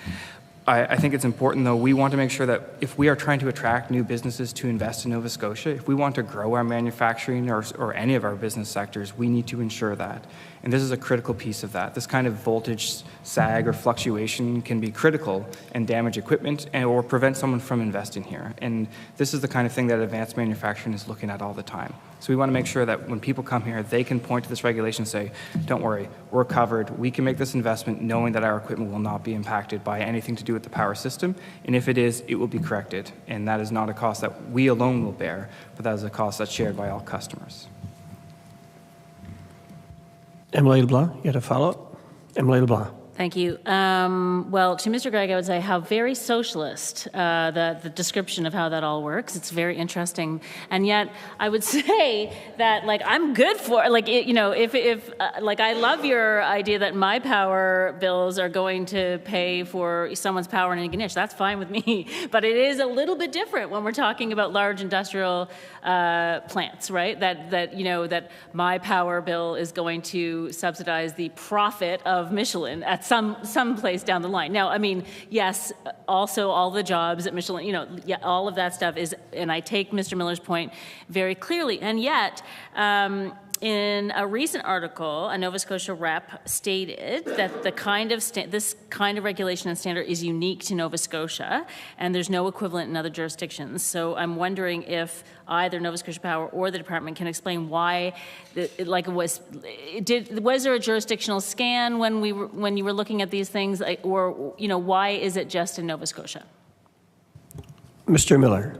I think it's important, though, we want to make sure that if we are trying to attract new businesses to invest in Nova Scotia, if we want to grow our manufacturing or any of our business sectors, we need to ensure that. And this is a critical piece of that. This kind of voltage sag or fluctuation can be critical and damage equipment or prevent someone from investing here. And this is the kind of thing that advanced manufacturing is looking at all the time. So we want to make sure that when people come here, they can point to this regulation and say, don't worry, we're covered. We can make this investment knowing that our equipment will not be impacted by anything to do with the power system. And if it is, it will be corrected. And that is not a cost that we alone will bear, but that is a cost that's shared by all customers.
Emily LeBlanc, you had a follow-up? Emily LeBlanc.
Thank you. Well, to Mr. Gregg, I would say how very socialist the description of how that all works. It's very interesting, and yet I would say that I'm good for if I love your idea that my power bills are going to pay for someone's power in Ingonish. That's fine with me, but it is a little bit different when we're talking about large industrial plants, right? That my power bill is going to subsidize the profit of Michelin at some place down the line. Now, I mean, yes, also all the jobs at Michelin, yeah, all of that stuff is, and I take Mr. Miller's point very clearly, and yet, in a recent article, a Nova Scotia rep stated that this kind of regulation and standard is unique to Nova Scotia, and there's no equivalent in other jurisdictions. So I'm wondering if either Nova Scotia Power or the department can explain why, was there a jurisdictional scan when you were looking at these things, or why is it just in Nova Scotia?
Mr. Miller.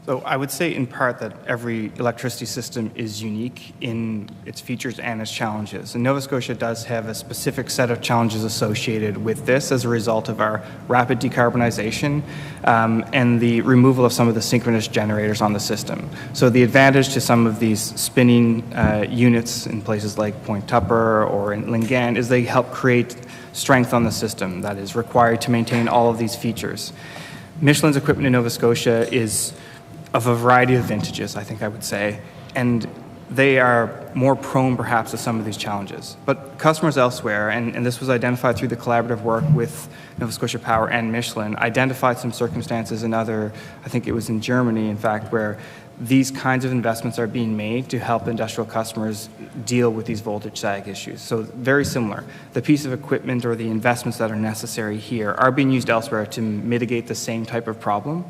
So I would say in part that every electricity system is unique in its features and its challenges. And Nova Scotia does have a specific set of challenges associated with this as a result of our rapid decarbonization and the removal of some of the synchronous generators on the system. So the advantage to some of these spinning units in places like Point Tupper or in Lingan is they help create strength on the system that is required to maintain all of these features. Michelin's equipment in Nova Scotia is of a variety of vintages, I think I would say, and they are more prone perhaps to some of these challenges. But customers elsewhere, and this was identified through the collaborative work with Nova Scotia Power and Michelin, identified some circumstances in I think it was in Germany, in fact, where these kinds of investments are being made to help industrial customers deal with these voltage sag issues. So very similar. The piece of equipment or the investments that are necessary here are being used elsewhere to mitigate the same type of problem.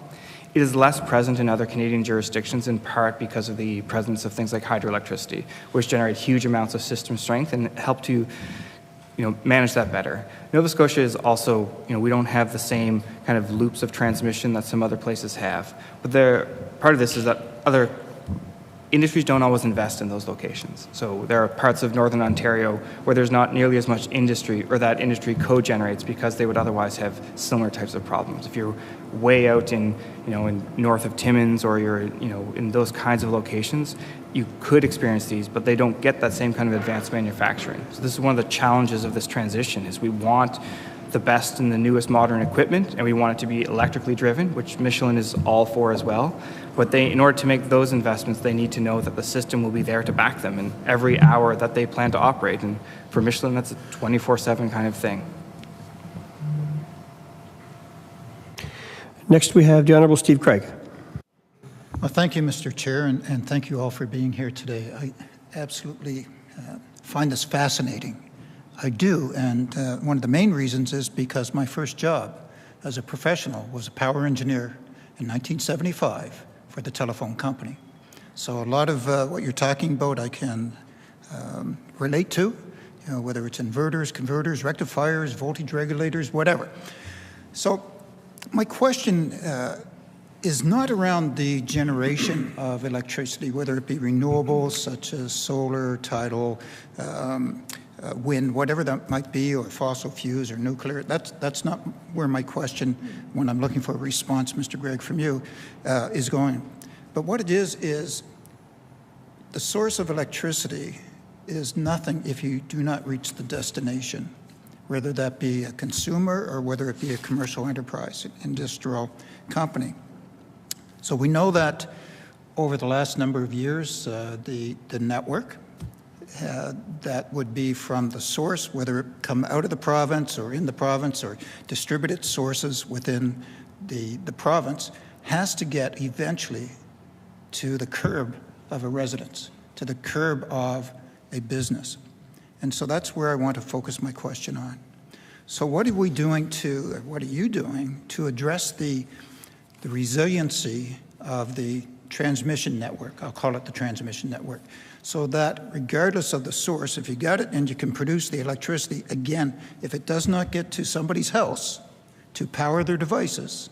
It is less present in other Canadian jurisdictions, in part because of the presence of things like hydroelectricity, which generate huge amounts of system strength and help to manage that better. Nova Scotia is also, we don't have the same kind of loops of transmission that some other places have. But part of this is that other industries don't always invest in those locations. So there are parts of Northern Ontario where there's not nearly as much industry, or that industry co-generates, because they would otherwise have similar types of problems. If you're way out in, in north of Timmins, or you're, in those kinds of locations, you could experience these, but they don't get that same kind of advanced manufacturing. So this is one of the challenges of this transition, is we want the best and the newest modern equipment, and we want it to be electrically driven, which Michelin is all for as well. But in order to make those investments, they need to know that the system will be there to back them in every hour that they plan to operate. And for Michelin, that's a 24/7 kind of thing.
Next, we have the Honourable Steve Gregg.
Well, thank you, Mr. Chair, and thank you all for being here today. I absolutely find this fascinating. I do, and one of the main reasons is because my first job as a professional was a power engineer in 1975 for the telephone company. So a lot of what you're talking about I can relate to, whether it's inverters, converters, rectifiers, voltage regulators, whatever. So my question is not around the generation of electricity, whether it be renewables such as solar, tidal, wind, whatever that might be, or fossil fuels or nuclear. That's not where my question, when I'm looking for a response, Mr. Gregg, from you, is going. But what it is the source of electricity is nothing if you do not reach the destination, whether that be a consumer or whether it be a commercial enterprise, industrial company. So we know that over the last number of years, the network that would be from the source, whether it come out of the province or in the province or distributed sources within the province, has to get eventually to the curb of a residence, to the curb of a business. And so that's where I want to focus my question on. So what are we doing or what are you doing to address the resiliency of the transmission network? I'll call it the transmission network. So that regardless of the source, if you got it and you can produce the electricity, again, if it does not get to somebody's house to power their devices,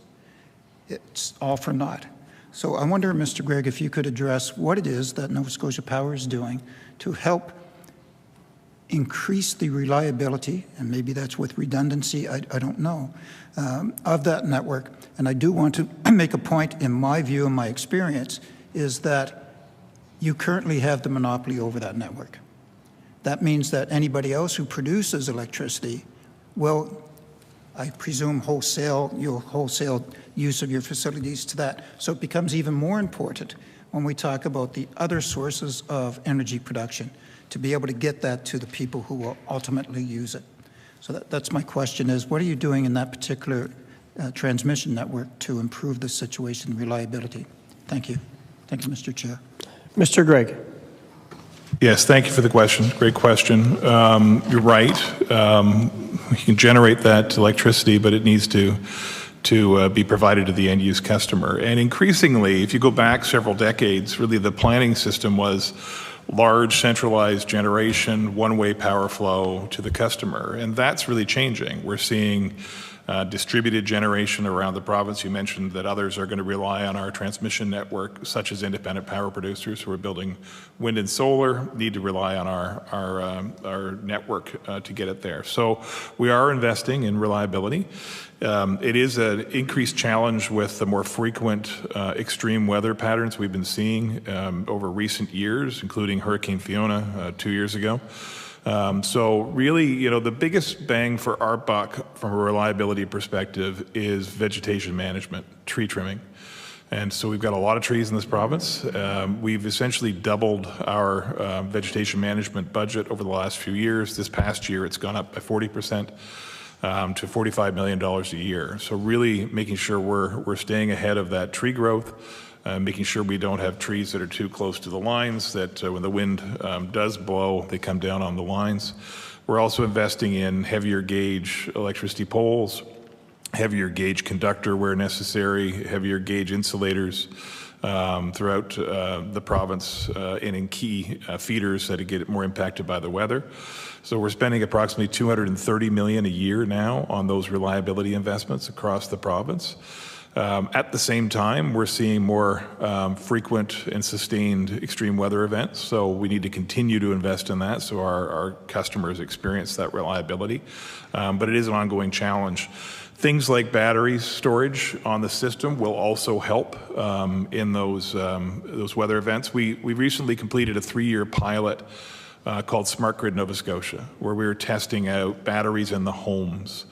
it's all for naught. So I wonder, Mr. Gregg, if you could address what it is that Nova Scotia Power is doing to help increase the reliability, and maybe that's with redundancy, I don't know, of that network. And I do want to make a point, in my view and my experience, is that you currently have the monopoly over that network. That means that anybody else who produces electricity will, I presume, wholesale use of your facilities to that. So it becomes even more important when we talk about the other sources of energy production, to be able to get that to the people who will ultimately use it. So that's my question, is what are you doing in that particular transmission network to improve the situation and reliability? Thank you. Thank you, Mr. Chair.
Mr. Gregg.
Yes, thank you for the question. Great question. You're right. You can generate that electricity, but it needs to be provided to the end-use customer. And increasingly, if you go back several decades, really the planning system was large centralized generation, one-way power flow to the customer. And that's really changing. We're seeing distributed generation around the province. You mentioned that others are going to rely on our transmission network, such as independent power producers who are building wind and solar, need to rely on our network to get it there. So we are investing in reliability. It is an increased challenge with the more frequent extreme weather patterns we've been seeing over recent years, including Hurricane Fiona 2 years ago. So really, the biggest bang for our buck from a reliability perspective is vegetation management, tree trimming. And so we've got a lot of trees in this province. We've essentially doubled our vegetation management budget over the last few years. This past year, it's gone up by 40%. To $45 million a year. So really making sure we're staying ahead of that tree growth, making sure we don't have trees that are too close to the lines, that when the wind does blow, they come down on the lines. We're also investing in heavier gauge electricity poles, heavier gauge conductor where necessary, heavier gauge insulators throughout the province and in key feeders that get more impacted by the weather. So we're spending approximately $230 million a year now on those reliability investments across the province. At the same time, we're seeing more frequent and sustained extreme weather events, so we need to continue to invest in that so our customers experience that reliability. But it is an ongoing challenge. Things like battery storage on the system will also help in those weather events. We recently completed a 3-year pilot called Smart Grid Nova Scotia, where we were testing out batteries in the homes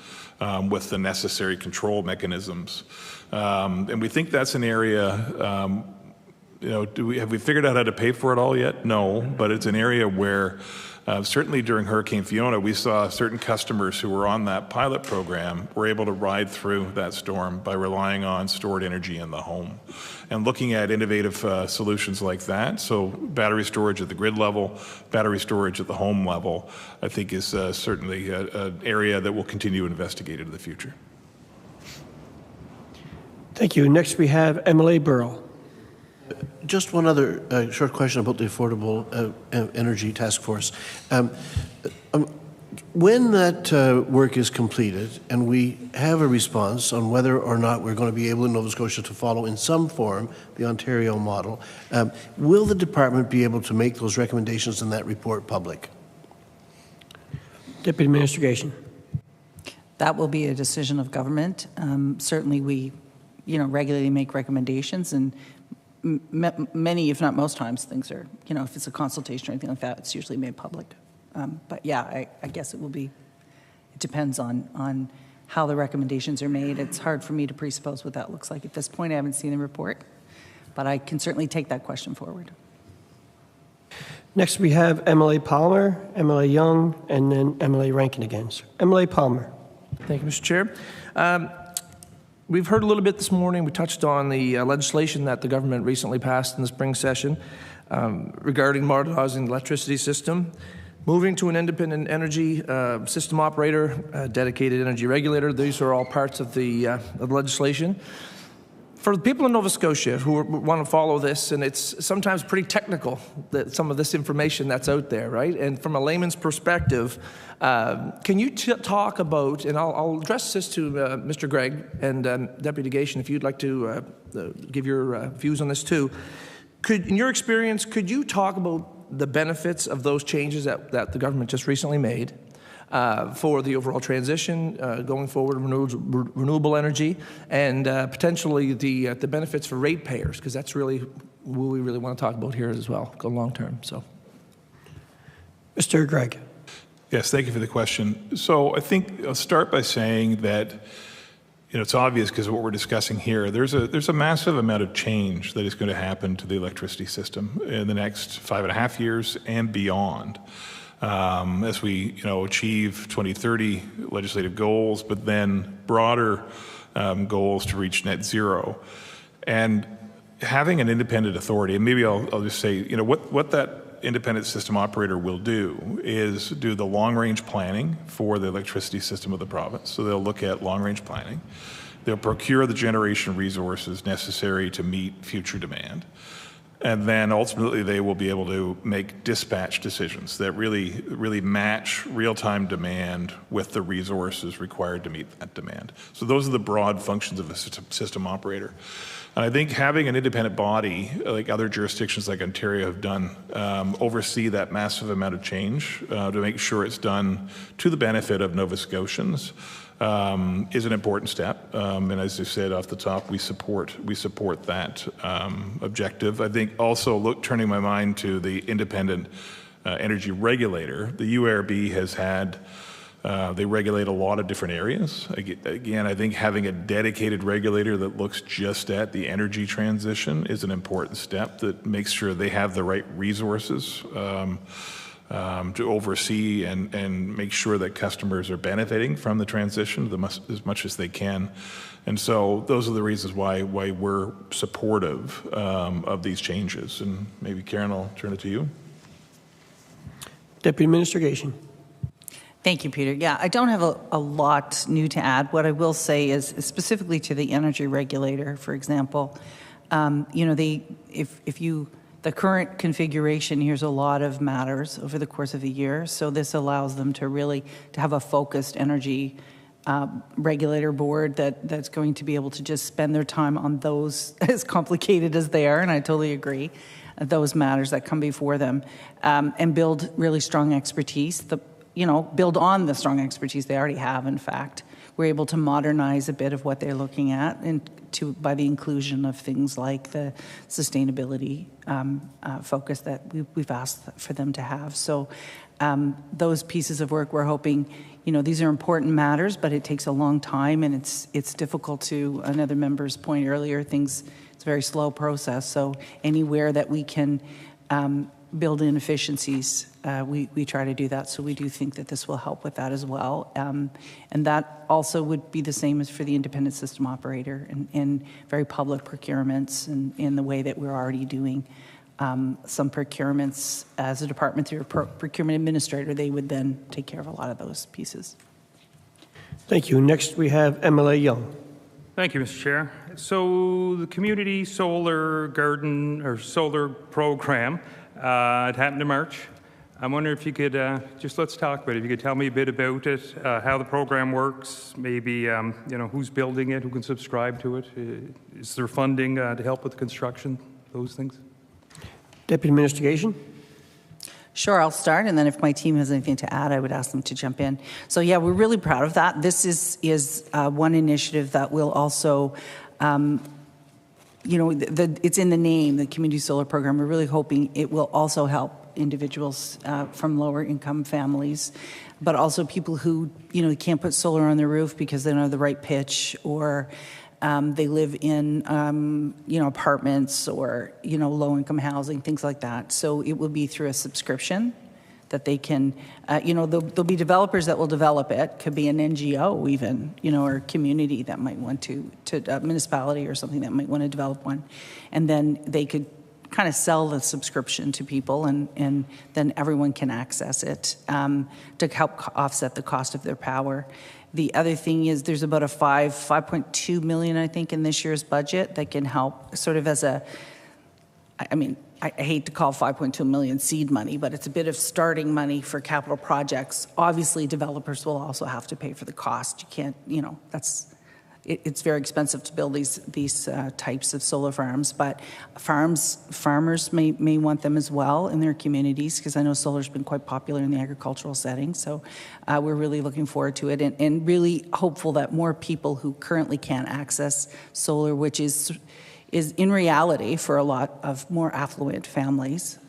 with the necessary control mechanisms. And we think that's an area, have we figured out how to pay for it all yet? No, but it's an area where certainly during Hurricane Fiona, we saw certain customers who were on that pilot program were able to ride through that storm by relying on stored energy in the home. And looking at innovative solutions like that, so battery storage at the grid level, battery storage at the home level, I think is certainly an area that we'll continue to investigate into the future.
Thank you. Next we have MLA Burrow.
Just one other short question about the Affordable Energy Task Force. When that work is completed and we have a response on whether or not we're going to be able in Nova Scotia to follow in some form the Ontario model, will the department be able to make those recommendations in that report public?
Deputy Minister Gatien.
That will be a decision of government. Certainly we, regularly make recommendations, and many, if not most times, things are, if it's a consultation or anything like that, it's usually made public. But yeah, I guess it will be, it depends on how the recommendations are made. It's hard for me to presuppose what that looks like at this point. I haven't seen the report, but I can certainly take that question forward.
Next we have MLA Palmer, MLA Young, and then MLA Rankin again. MLA Palmer.
Thank you, Mr. Chair. We've heard a little bit this morning. We touched on the legislation that the government recently passed in the spring session regarding modernizing the electricity system, moving to an independent energy system operator, dedicated energy regulator. These are all parts of the legislation. For the people in Nova Scotia who want to follow this, and it's sometimes pretty technical, some of this information that's out there, right? And from a layman's perspective, can you talk about, and I'll address this to Mr. Gregg and Deputy Gatien, if you'd like to give your views on this too. In your experience, could you talk about the benefits of those changes that the government just recently made for the overall transition going forward, renewable energy, and potentially the benefits for ratepayers, because that's really what we really want to talk about here as well, go long term. So,
Mr. Gregg.
Yes, thank you for the question. So I think I'll start by saying that it's obvious because of what we're discussing here. There's a massive amount of change that is going to happen to the electricity system in the next 5.5 years and beyond. As we achieve 2030 legislative goals, but then broader goals to reach net zero. And having an independent authority, and maybe I'll just say, what that independent system operator will do is do the long-range planning for the electricity system of the province. So they'll look at long-range planning. They'll procure the generation resources necessary to meet future demand. And then ultimately they will be able to make dispatch decisions that really match real-time demand with the resources required to meet that demand. So those are the broad functions of a system operator. And I think having an independent body, like other jurisdictions like Ontario have done, oversee that massive amount of change to make sure it's done to the benefit of Nova Scotians is an important step. And as I said off the top, we support that objective. I think also turning my mind to the independent energy regulator, the UARB has had they regulate a lot of different areas. Again, I think having a dedicated regulator that looks just at the energy transition is an important step that makes sure they have the right resources to oversee and make sure that customers are benefiting from the transition as much as they can. And so those are the reasons why we're supportive of these changes. And maybe Karen, I'll turn it to you.
Deputy Minister Gatien.
Thank you, Peter. Yeah, I don't have a lot new to add. What I will say is specifically to the energy regulator, for example, the current configuration hears a lot of matters over the course of a year, so this allows them to really have a focused energy regulator board that's going to be able to just spend their time on those, as complicated as they are, and I totally agree, those matters that come before them, and build really strong expertise, build on the strong expertise they already have, in fact. We're able to modernize a bit of what they're looking at by the inclusion of things like the sustainability focus that we've asked for them to have. So those pieces of work, we're hoping, these are important matters, but it takes a long time, and it's difficult to, another member's point earlier, it's a very slow process. So anywhere that we can build in efficiencies, we try to do that. So we do think that this will help with that as well. And that also would be the same as for the independent system operator and very public procurements and in the way that we're already doing some procurements as a department through a procurement administrator. They would then take care of a lot of those pieces.
Thank you. Next, we have MLA Young.
Thank you, Mr. Chair. So the Community Solar Garden or Solar Program, it happened in March. I'm wondering if you could let's talk about it. If you could tell me a bit about it, how the program works, maybe who's building it, who can subscribe to it. Is there funding to help with the construction, those things?
Deputy Minister Gatien.
Sure, I'll start, and then if my team has anything to add, I would ask them to jump in. So yeah, we're really proud of that. This is one initiative that will also, it's in the name, the Community Solar Program. We're really hoping it will also help individuals from lower income families, but also people who, can't put solar on their roof because they don't have the right pitch, or they live in, apartments or, low-income housing, things like that. So it will be through a subscription that they can, there'll be developers that will develop it. Could be an NGO even, or a community that might want to a municipality or something that might want to develop one. And then they could kind of sell the subscription to people, and then everyone can access it to help offset the cost of their power. The other thing is there's about a 5.2 million, I think, in this year's budget that can help sort of as a, I hate to call 5.2 million seed money, but it's a bit of starting money for capital projects. Obviously, developers will also have to pay for the cost. You can't, it's very expensive to build these types of solar farms, but farmers may want them as well in their communities, because I know solar's been quite popular in the agricultural setting. So we're really looking forward to it, and really hopeful that more people who currently can't access solar, which is in reality for a lot of more affluent families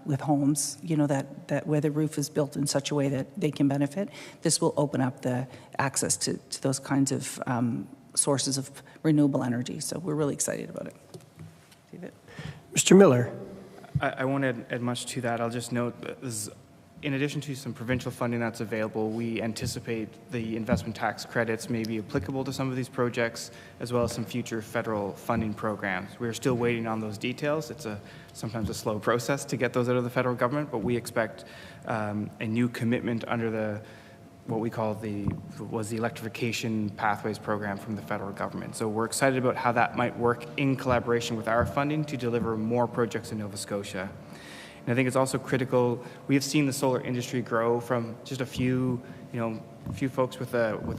with homes, that where the roof is built in such a way that they can benefit, this will open up the access to those kinds of sources of renewable energy. So we're really excited about it. David?
Mr. Miller.
I won't add much to that. I'll just note that in addition to some provincial funding that's available, we anticipate the investment tax credits may be applicable to some of these projects, as well as some future federal funding programs. We're still waiting on those details. It's sometimes a slow process to get those out of the federal government, but we expect a new commitment under what we call the Electrification Pathways Program from the federal government. So we're excited about how that might work in collaboration with our funding to deliver more projects in Nova Scotia. And I think it's also critical. We have seen the solar industry grow from just a few folks with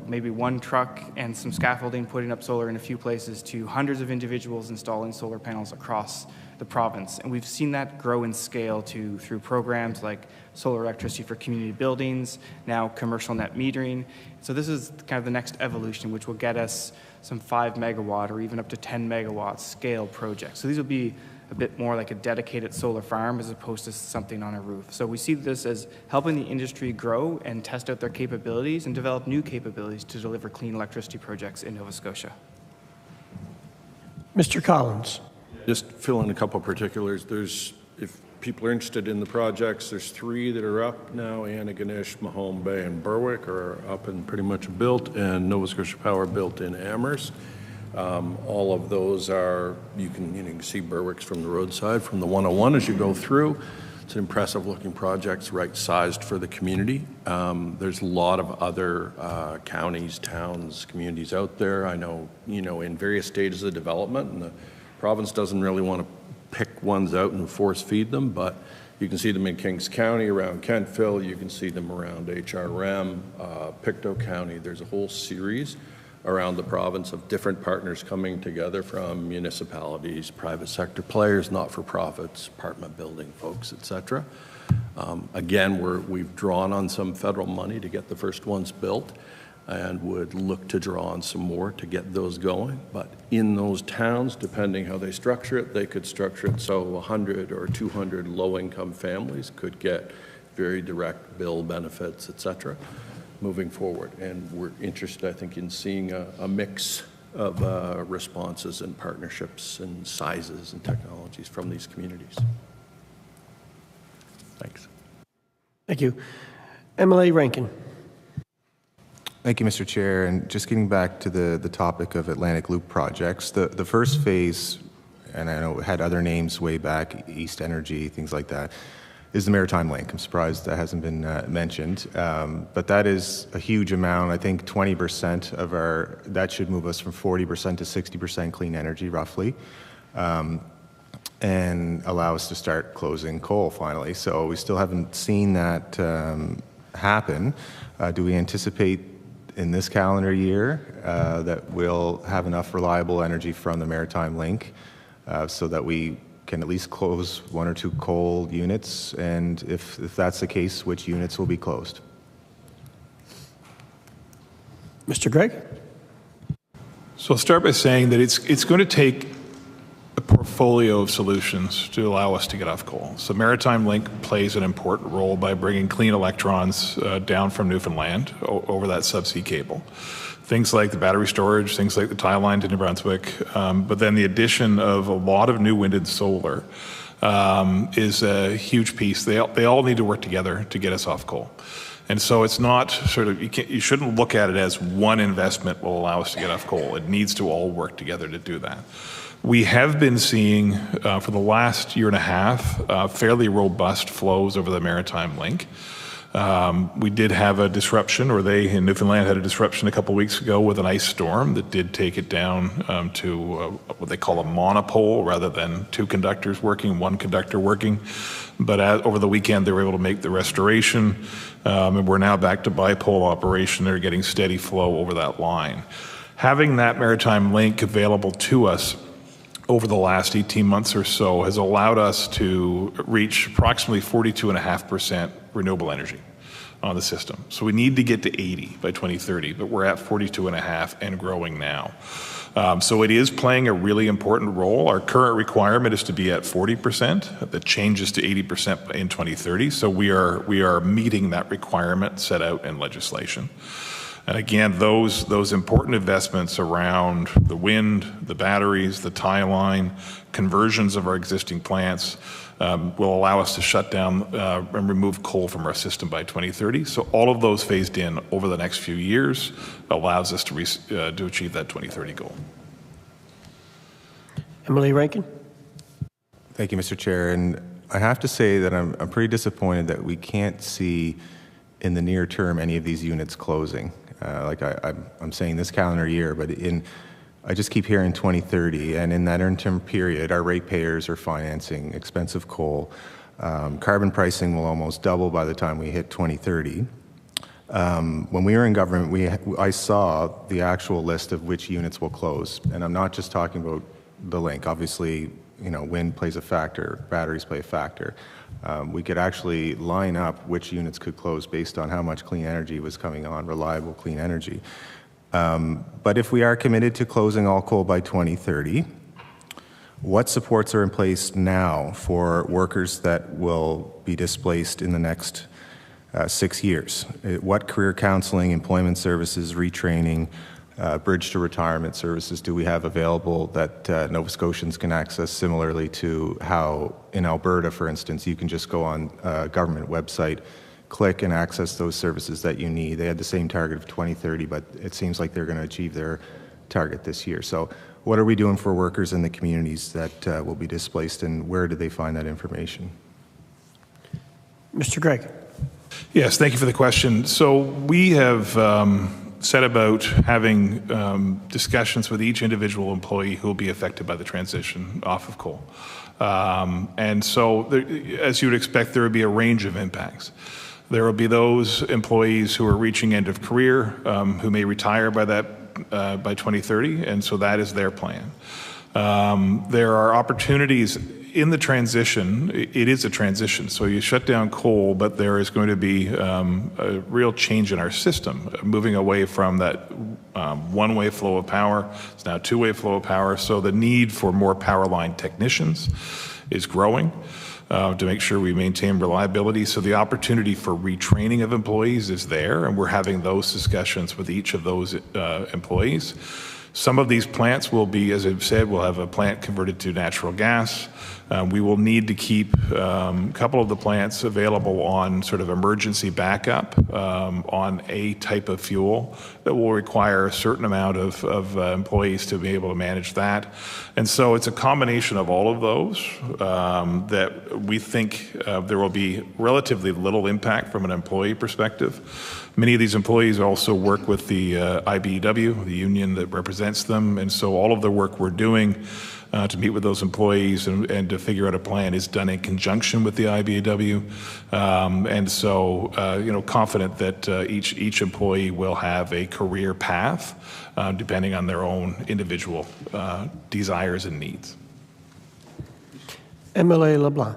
maybe one truck and some scaffolding putting up solar in a few places to hundreds of individuals installing solar panels across the province. And we've seen that grow in scale through programs like solar electricity for community buildings, now commercial net metering. So this is kind of the next evolution, which will get us some 5 megawatt or even up to 10 megawatt scale projects. So these will be a bit more like a dedicated solar farm as opposed to something on a roof. So we see this as helping the industry grow and test out their capabilities and develop new capabilities to deliver clean electricity projects in Nova Scotia.
Mr. Collins.
Just fill in a couple particulars. If people are interested in the projects, there's 3 that are up now. Antigonish, Mahone Bay, and Berwick are up and pretty much built, and Nova Scotia Power built in Amherst. All of those are, you can see Berwick's from the roadside, from the 101 as you go through. It's an impressive looking project, right sized for the community. There's a lot of other counties, towns, communities out there. I know, in various stages of development, and the province doesn't really want to pick ones out and force feed them, but You can see them in Kings County around Kentville. You can see them around HRM, Pictou County. There's a whole series around the province of different partners coming together from municipalities, private sector players, not-for-profits, apartment building folks, et cetera. Again, we've drawn on some federal money to get the first ones built and would look to draw on some more to get those going. But in those towns, depending how they structure it, they could structure it so 100 or 200 low-income families could get very direct bill benefits, et cetera, moving forward. And we're interested, I think, in seeing a mix of responses and partnerships and sizes and technologies from these communities. Thanks.
Thank you. MLA Rankin.
Thank you, Mr. Chair. And just getting back to the topic of Atlantic Loop projects, the first phase, and I know it had other names way back, East Energy, things like that, is the Maritime Link. I'm surprised that hasn't been mentioned. But that is a huge amount. I think 20% of that should move us from 40% to 60% clean energy, roughly, and allow us to start closing coal finally. So we still haven't seen that happen. Do we anticipate in this calendar year that we'll have enough reliable energy from the Maritime Link so that we can at least close 1 or 2 coal units? And if that's the case, which units will be closed?
Mr. Gregg?
So I'll start by saying that it's going to take a portfolio of solutions to allow us to get off coal. So Maritime Link plays an important role by bringing clean electrons down from Newfoundland over that subsea cable. Things like the battery storage, things like the tie line to New Brunswick, but then the addition of a lot of new wind and solar is a huge piece. They all need to work together to get us off coal. And so it's not sort of, you shouldn't look at it as one investment will allow us to get off coal. It needs to all work together to do that. We have been seeing, for the last year and a half, fairly robust flows over the Maritime Link. We did have a disruption, or they in Newfoundland had a disruption a couple weeks ago with an ice storm that did take it down to what they call a monopole rather than 2 conductors working, 1 conductor working. But over the weekend, they were able to make the restoration, and we're now back to bipole operation. They're getting steady flow over that line. Having that Maritime Link available to us over the last 18 months or so has allowed us to reach approximately 42.5% renewable energy on the system. So we need to get to 80 by 2030, but we're at 42.5 and growing now. So it is playing a really important role. Our current requirement is to be at 40%. That changes to 80% in 2030. So we are meeting that requirement set out in legislation. And again, those important investments around the wind, the batteries, the tie line, conversions of our existing plants will allow us to shut down and remove coal from our system by 2030. So all of those phased in over the next few years allows us to achieve that 2030 goal.
MLA Rankin?
Thank you, Mr. Chair. And I have to say that I'm pretty disappointed that we can't see in the near term any of these units closing. I'm saying this calendar year, but I just keep hearing 2030, and in that interim period, our ratepayers are financing expensive coal. Carbon pricing will almost double by the time we hit 2030. When we were in government, I saw the actual list of which units will close, and I'm not just talking about the link. Obviously, wind plays a factor, batteries play a factor. We could actually line up which units could close based on how much clean energy was coming on, reliable clean energy. But if we are committed to closing all coal by 2030, what supports are in place now for workers that will be displaced in the next 6 years? What career counseling, employment services, retraining, bridge to retirement services do we have available that Nova Scotians can access, similarly to how in Alberta, for instance, you can just go on a government website, click and access those services that you need. They had the same target of 2030, but it seems like they're going to achieve their target this year. So what are we doing for workers in the communities that will be displaced, and where do they find that information?
Mr. Gregg?
Yes, thank you for the question. So we have set about having discussions with each individual employee who will be affected by the transition off of coal. And so, as you would expect, there would be a range of impacts. There will be those employees who are reaching end of career, who may retire by 2030, and so that is their plan. There are opportunities in the transition. It is a transition, so you shut down coal, but there is going to be a real change in our system, moving away from that one-way flow of power. It's now two-way flow of power, so the need for more power line technicians is growing to make sure we maintain reliability. So the opportunity for retraining of employees is there, and we're having those discussions with each of those employees. Some of these plants will be, as I've said, we'll have a plant converted to natural gas. We will need to keep a couple of the plants available on sort of emergency backup on a type of fuel that will require a certain amount of employees to be able to manage that. And so it's a combination of all of those that we think there will be relatively little impact from an employee perspective. Many of these employees also work with the IBEW, the union that represents them, and so all of the work we're doing to meet with those employees and to figure out a plan is done in conjunction with the IBEW. And so, confident that each employee will have a career path depending on their own individual desires and needs.
MLA LeBlanc.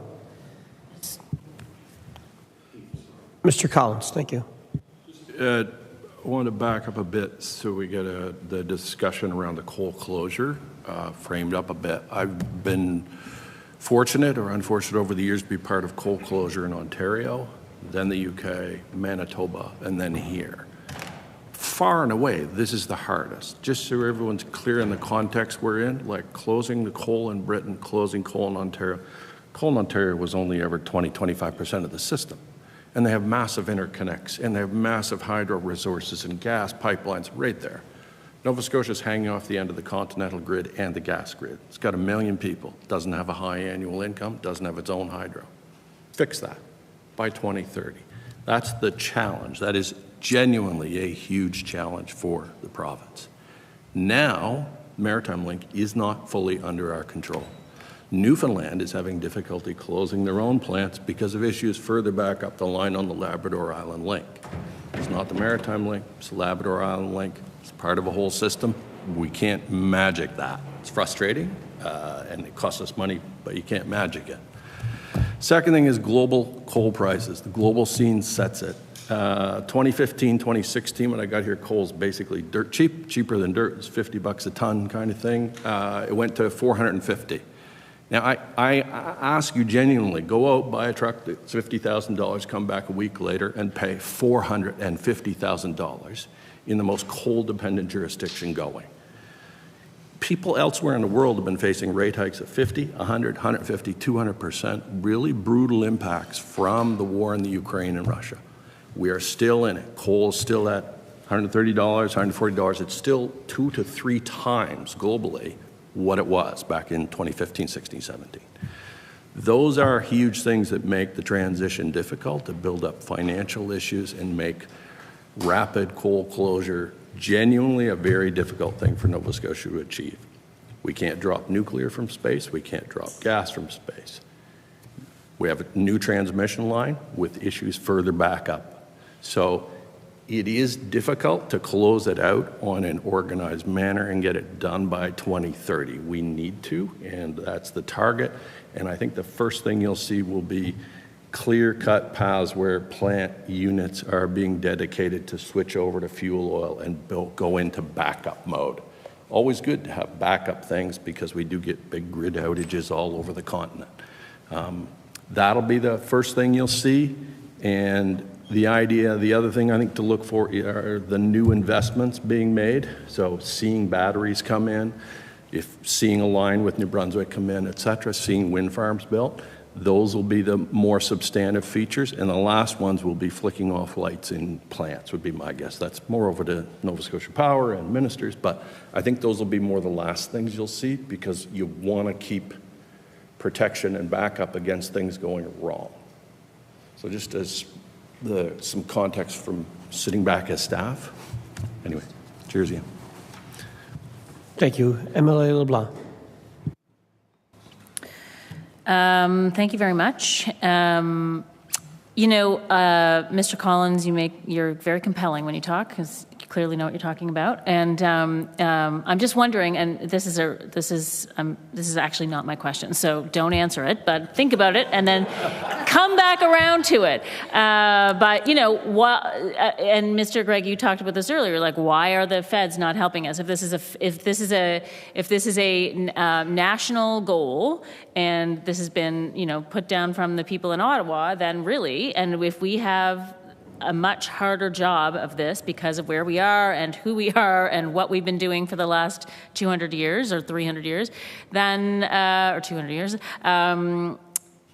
Mr. Collins, thank you.
I want to back up a bit so we get the discussion around the coal closure framed up a bit. I've been fortunate or unfortunate over the years to be part of coal closure in Ontario, then the UK, Manitoba, and then here. Far and away, this is the hardest. Just so everyone's clear in the context we're in, like closing the coal in Britain, closing coal in Ontario. Coal in Ontario was only ever 20-25% of the system. And they have massive interconnects, and they have massive hydro resources and gas pipelines right there. Nova Scotia is hanging off the end of the continental grid and the gas grid. It's got 1 million people, doesn't have a high annual income, doesn't have its own hydro. Fix that by 2030. That's the challenge. That is genuinely a huge challenge for the province. Now, Maritime Link is not fully under our control. Newfoundland is having difficulty closing their own plants because of issues further back up the line on the Labrador Island Link. It's not the Maritime Link, it's the Labrador Island Link. It's part of a whole system. We can't magic that. It's frustrating, and it costs us money, but you can't magic it. Second thing is global coal prices. The global scene sets it. 2015, 2016, when I got here, coal's basically dirt cheap, cheaper than dirt. It's $50 a ton kind of thing. It went to 450. Now, I ask you genuinely, go out, buy a truck that's $50,000, come back a week later and pay $450,000 in the most coal-dependent jurisdiction going. People elsewhere in the world have been facing rate hikes of 50, 100, 150, 200%, really brutal impacts from the war in the Ukraine and Russia. We are still in it. Coal is still at $130, $140. It's still 2 to 3 times globally what it was back in 2015, 16, 17. Those are huge things that make the transition difficult, to build up financial issues and make rapid coal closure genuinely a very difficult thing for Nova Scotia to achieve. We can't drop nuclear from space. We can't drop gas from space. We have a new transmission line with issues further back up. So it is difficult to close it out on an organized manner and get it done by 2030. We need to, and that's the target. And I think the first thing you'll see will be clear-cut paths where plant units are being dedicated to switch over to fuel oil and go into backup mode. Always good to have backup things because we do get big grid outages all over the continent. That'll be the first thing you'll see. And the other thing I think to look for are the new investments being made. So seeing batteries come in, seeing a line with New Brunswick come in, et cetera, seeing wind farms built. Those will be the more substantive features, and the last ones will be flicking off lights in plants, would be my guess. That's more over to Nova Scotia Power and ministers, but I think those will be more the last things you'll see because you want to keep protection and backup against things going wrong. So just as some context from sitting back as staff. Anyway, cheers, Ian.
Thank you. MLA LeBlanc.
Thank you very much. Mr. Collins, you're very compelling when you talk, because you clearly know what you're talking about. And I'm just wondering, and this is actually not my question, so don't answer it, but think about it and then come back around to it. But and Mr. Gregg, you talked about this earlier. Like, why are the feds not helping us? If this is a national goal, and this has been put down from the people in Ottawa, then really, and if we have a much harder job of this because of where we are and who we are and what we've been doing for the last 200 years or 300 years, then or 200 years.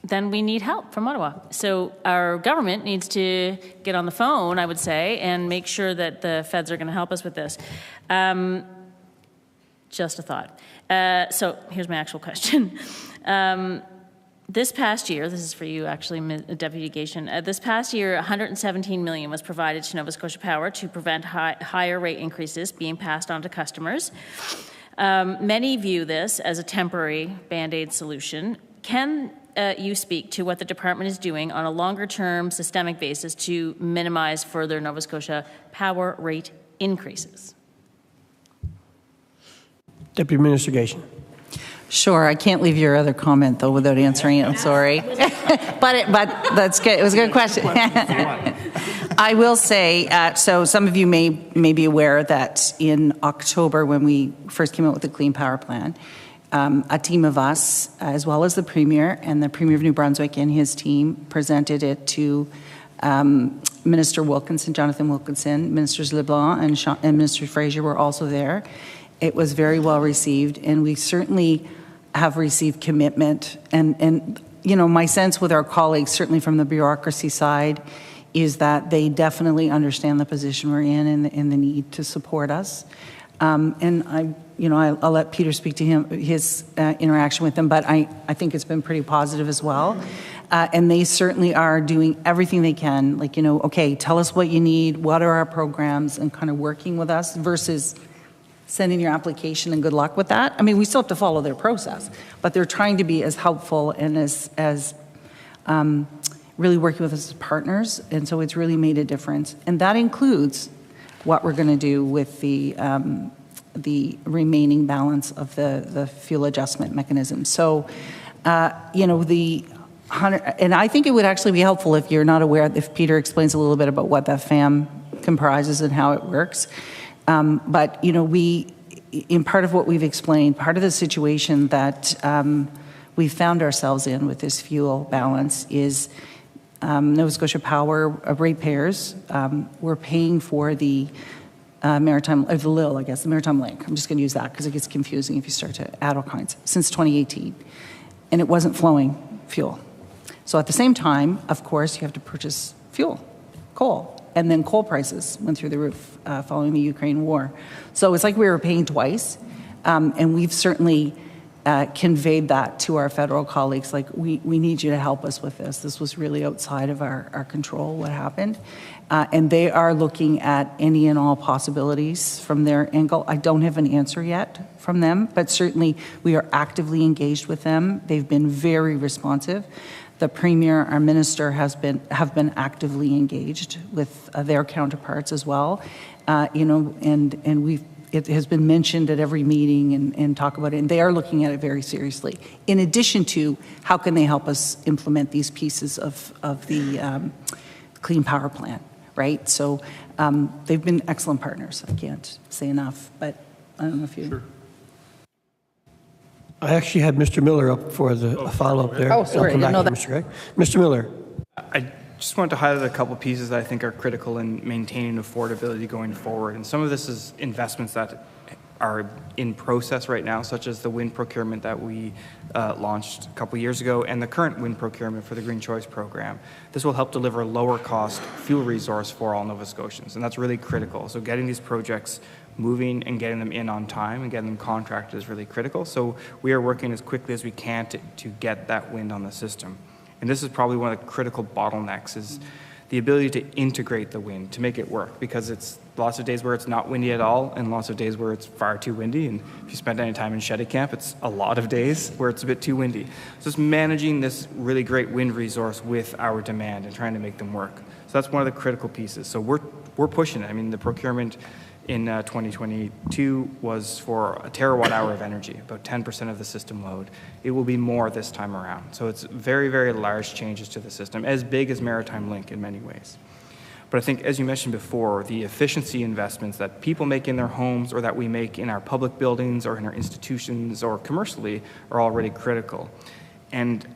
Then we need help from Ottawa. So our government needs to get on the phone, I would say, and make sure that the feds are going to help us with this. Just a thought. So here's my actual question. This past year, this is for you actually, Deputy Gatien, this past year, $117 million was provided to Nova Scotia Power to prevent higher rate increases being passed on to customers. Many view this as a temporary Band-Aid solution. Can you speak to what the department is doing on a longer-term systemic basis to minimize further Nova Scotia Power rate increases?
Deputy Minister Gatien.
Sure. I can't leave your other comment, though, without answering it. I'm sorry. but that's good. It was a good question. I will say, so some of you may be aware that in October, when we first came out with the Clean Power Plan, a team of us, as well as the Premier and the Premier of New Brunswick and his team, presented it to Minister Wilkinson, Jonathan Wilkinson, Ministers LeBlanc and Minister Fraser were also there. It was very well received, and we certainly have received commitment. And my sense with our colleagues, certainly from the bureaucracy side, is that they definitely understand the position we're in and the need to support us. And I'll let Peter speak to his interaction with them, but I think it's been pretty positive as well. And they certainly are doing everything they can, okay, tell us what you need, what are our programs, and kind of working with us versus sending your application and good luck with that. I mean, we still have to follow their process, but they're trying to be as helpful and as really working with us as partners, and so it's really made a difference. And that includes what we're going to do with the remaining balance of the fuel adjustment mechanism. So, the 100, and I think it would actually be helpful if you're not aware, if Peter explains a little bit about what that FAM comprises and how it works. But, in part of what we've explained, part of the situation that we've found ourselves in with this fuel balance is Nova Scotia Power ratepayers were paying for the Maritime, the LIL, I guess, the Maritime Link. I'm just going to use that because it gets confusing if you start to add all kinds, since 2018. And it wasn't flowing fuel. So at the same time, of course, you have to purchase fuel, coal. And then coal prices went through the roof following the Ukraine war. So it's like we were paying twice. And we've certainly conveyed that to our federal colleagues, like, we need you to help us with this. This was really outside of our control, what happened. And they are looking at any and all possibilities from their angle. I don't have an answer yet from them, but certainly we are actively engaged with them. They've been very responsive. The Premier, our Minister, have been actively engaged with their counterparts as well, and it has been mentioned at every meeting and talk about it, and they are looking at it very seriously. In addition to how can they help us implement these pieces of the Clean Power Plan, right? So they've been excellent partners. I can't say enough, but I don't know if you.
Sure.
I actually had Mr. Miller up for the follow-up there.
Oh, sorry, I didn't know that.
Mr. Gregg. Mr. Miller.
I just wanted to highlight a couple pieces that I think are critical in maintaining affordability going forward. And some of this is investments that are in process right now, such as the wind procurement that we launched a couple years ago and the current wind procurement for the Green Choice Program. This will help deliver a lower cost fuel resource for all Nova Scotians, and that's really critical. So getting these projects moving and getting them in on time and getting them contracted is really critical. So we are working as quickly as we can to get that wind on the system. And this is probably one of the critical bottlenecks, is the ability to integrate the wind to make it work, because it's lots of days where it's not windy at all and lots of days where it's far too windy. And if you spend any time in Shetty Camp, it's a lot of days where it's a bit too windy. So it's managing this really great wind resource with our demand and trying to make them work. So that's one of the critical pieces. So we're pushing it. I mean, the procurement in 2022 was for a terawatt hour of energy, about 10% of the system load. It will be more this time around. So it's very, very large changes to the system, as big as Maritime Link in many ways. But I think, as you mentioned before, the efficiency investments that people make in their homes or that we make in our public buildings or in our institutions or commercially are already critical. And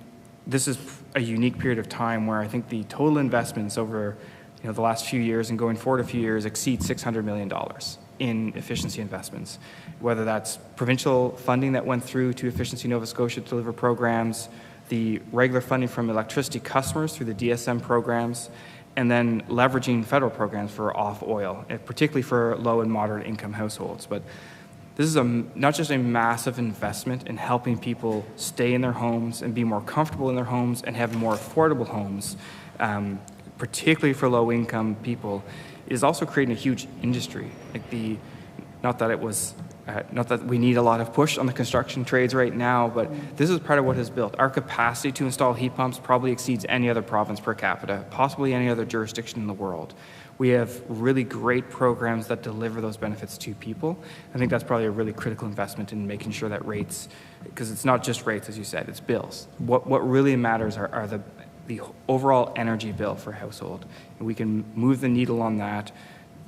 this is a unique period of time where I think the total investments over the last few years and going forward a few years exceed $600 million in efficiency investments, whether that's provincial funding that went through to Efficiency Nova Scotia to deliver programs, the regular funding from electricity customers through the DSM programs, and then leveraging federal programs for off oil, particularly for low and moderate income households. But this is not just a massive investment in helping people stay in their homes and be more comfortable in their homes and have more affordable homes, particularly for low-income people. It is also creating a huge industry. Not that we need a lot of push on the construction trades right now, but this is part of what has built. Our capacity to install heat pumps probably exceeds any other province per capita, possibly any other jurisdiction in the world. We have really great programs that deliver those benefits to people. I think that's probably a really critical investment in making sure that rates, because it's not just rates, as you said, it's bills. What really matters are the overall energy bill for a household. And we can move the needle on that,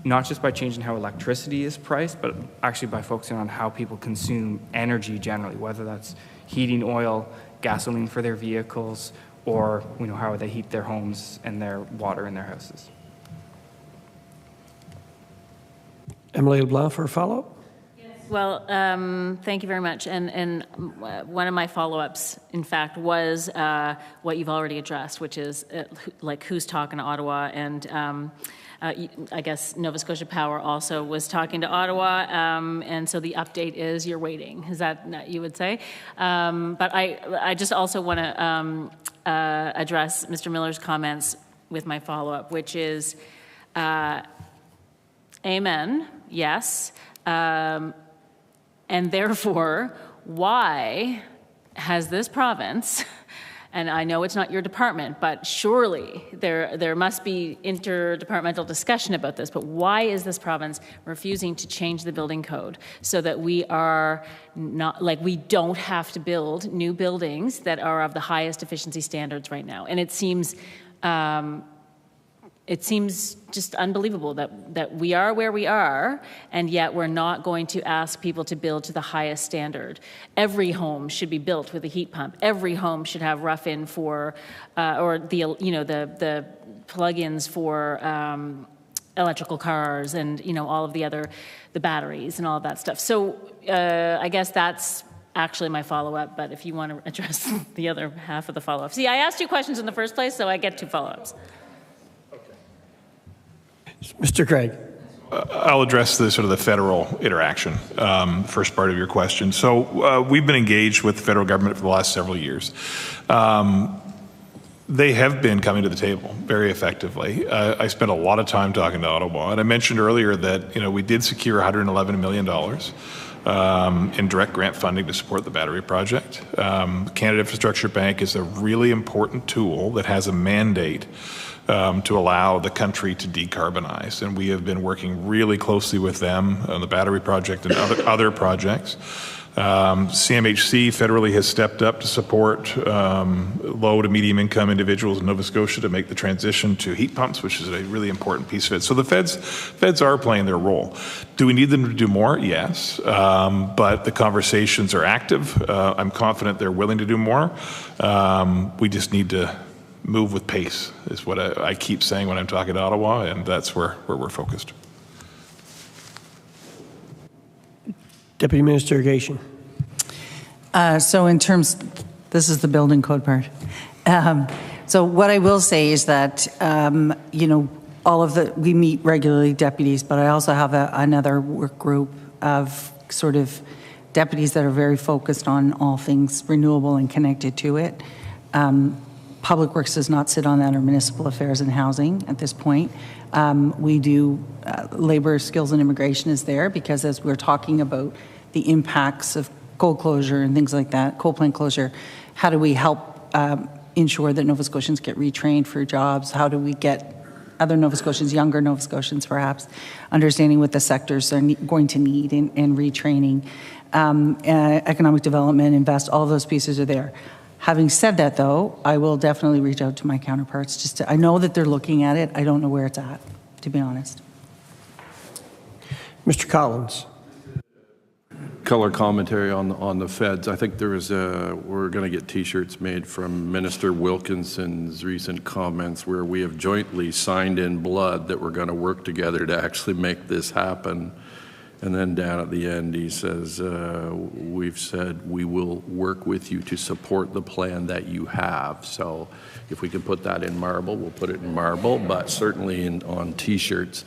not just by changing how electricity is priced, but actually by focusing on how people consume energy generally, whether that's heating oil, gasoline for their vehicles, or how they heat their homes and their water in their houses.
Emily LeBlanc for a follow-up.
Well, thank you very much. And one of my follow-ups, in fact, was what you've already addressed, which is who's talking to Ottawa. And I guess Nova Scotia Power also was talking to Ottawa. And so the update is you're waiting. Is that you would say? But I just also want to address Mr. Miller's comments with my follow-up, which is amen, yes. And therefore, why has this province, and I know it's not your department, but surely there must be interdepartmental discussion about this, but why is this province refusing to change the building code so that we are not, we don't have to build new buildings that are of the highest efficiency standards right now? And it seems just unbelievable that we are where we are, and yet we're not going to ask people to build to the highest standard. Every home should be built with a heat pump. Every home should have rough-in for, or the plug-ins for electrical cars, and all of the batteries and all of that stuff. So I guess that's actually my follow-up. But if you want to address the other half of the follow-up, see, I asked you questions in the first place, so I get 2 follow-ups.
Mr. Gregg.
I'll address the sort of the federal interaction, first part of your question. So we've been engaged with the federal government for the last several years. They have been coming to the table very effectively. I spent a lot of time talking to Ottawa, and I mentioned earlier that we did secure $111 million in direct grant funding to support the battery project. Canada Infrastructure Bank is a really important tool that has a mandate to allow the country to decarbonize. And we have been working really closely with them on the battery project and other projects. CMHC federally has stepped up to support low to medium income individuals in Nova Scotia to make the transition to heat pumps, which is a really important piece of it. So the feds are playing their role. Do we need them to do more? Yes. But the conversations are active. I'm confident they're willing to do more. We just need to move with pace, is what I keep saying when I'm talking to Ottawa, and that's where we're focused.
Deputy Minister Gatien.
So in terms, this is the building code part. So what I will say is that, we meet regularly, deputies, but I also have another work group of sort of deputies that are very focused on all things renewable and connected to it. Public Works does not sit on that, or Municipal Affairs and Housing at this point. We do, labor, skills, and immigration is there, because as we're talking about the impacts of coal closure and things like that, coal plant closure, how do we help ensure that Nova Scotians get retrained for jobs? How do we get other Nova Scotians, younger Nova Scotians perhaps, understanding what the sectors are going to need in retraining? Economic development, invest, all of those pieces are there. Having said that, though, I will definitely reach out to my counterparts. I know that they're looking at it. I don't know where it's at, to be honest.
Mr. Collins.
Color commentary on the feds. I think we're going to get T-shirts made from Minister Wilkinson's recent comments, where we have jointly signed in blood that we're going to work together to actually make this happen. And then down at the end, he says, we've said we will work with you to support the plan that you have. So if we can put that in marble, we'll put it in marble, but certainly on T-shirts.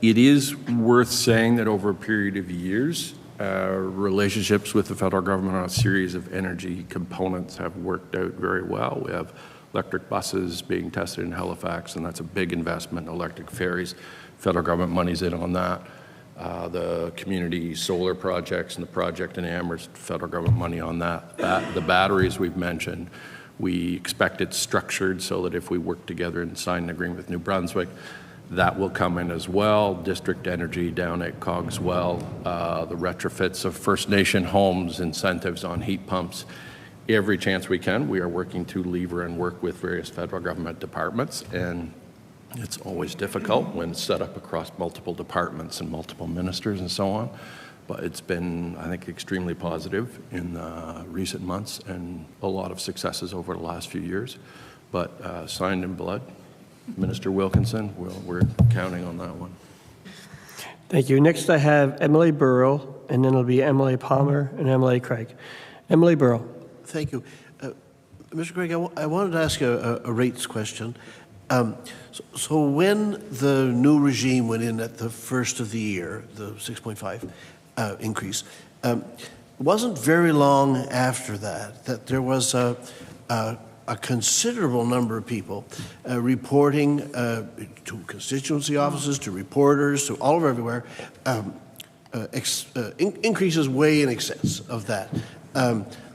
It is worth saying that over a period of years, relationships with the federal government on a series of energy components have worked out very well. We have electric buses being tested in Halifax, and that's a big investment. Electric ferries, federal government money's in on that. The community solar projects and the project in Amherst, federal government money on that. The batteries we've mentioned, we expect it structured so that if we work together and sign an agreement with New Brunswick, that will come in as well. District energy down at Cogswell, the retrofits of First Nation homes, incentives on heat pumps. Every chance we can, we are working to lever and work with various federal government departments, and it's always difficult when it's set up across multiple departments and multiple ministers and so on. But it's been, I think, extremely positive in recent months, and a lot of successes over the last few years. But signed in blood, Minister Wilkinson, we're counting on that one.
Thank you. Next I have Emily Burrell, and then it'll be Emily Palmer and Emily Craig. Emily Burrell.
Thank you. Mr. Gregg, I wanted to ask a rates question. So when the new regime went in at the first of the year, the 6.5 increase, wasn't very long after that there was a considerable number of people reporting to constituency offices, to reporters, to all over everywhere, increases way in excess of that.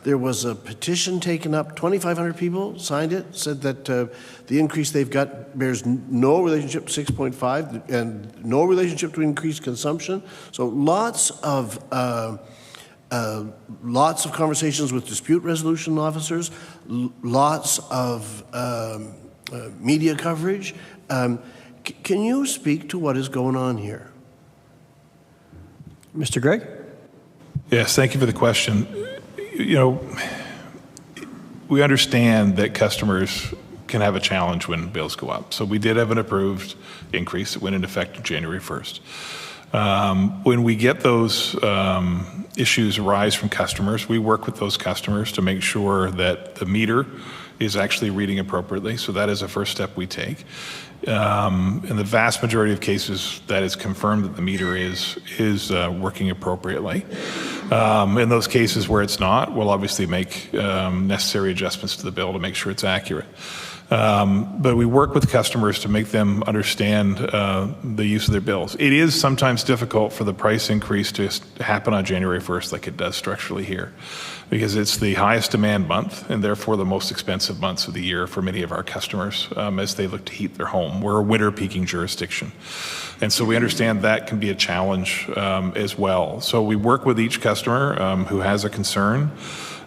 There was a petition taken up, 2,500 people signed it, said that the increase they've got bears no relationship to 6.5 and no relationship to increased consumption. So lots of conversations with dispute resolution officers, lots of media coverage. Can you speak to what is going on here?
Mr. Gregg?
Yes, thank you for the question. You know, we understand that customers can have a challenge when bills go up. So we did have an approved increase that went into effect January 1st. When we get those issues arise from customers, we work with those customers to make sure that the meter is actually reading appropriately. So that is a first step we take. In the vast majority of cases, that is confirmed that the meter is working appropriately. In those cases where it's not, we'll obviously make necessary adjustments to the bill to make sure it's accurate. But we work with customers to make them understand the use of their bills. It is sometimes difficult for the price increase to happen on January 1st like it does structurally here, because it's the highest demand month and therefore the most expensive months of the year for many of our customers as they look to heat their home. We're a winter peaking jurisdiction. And so we understand that can be a challenge as well. So we work with each customer who has a concern.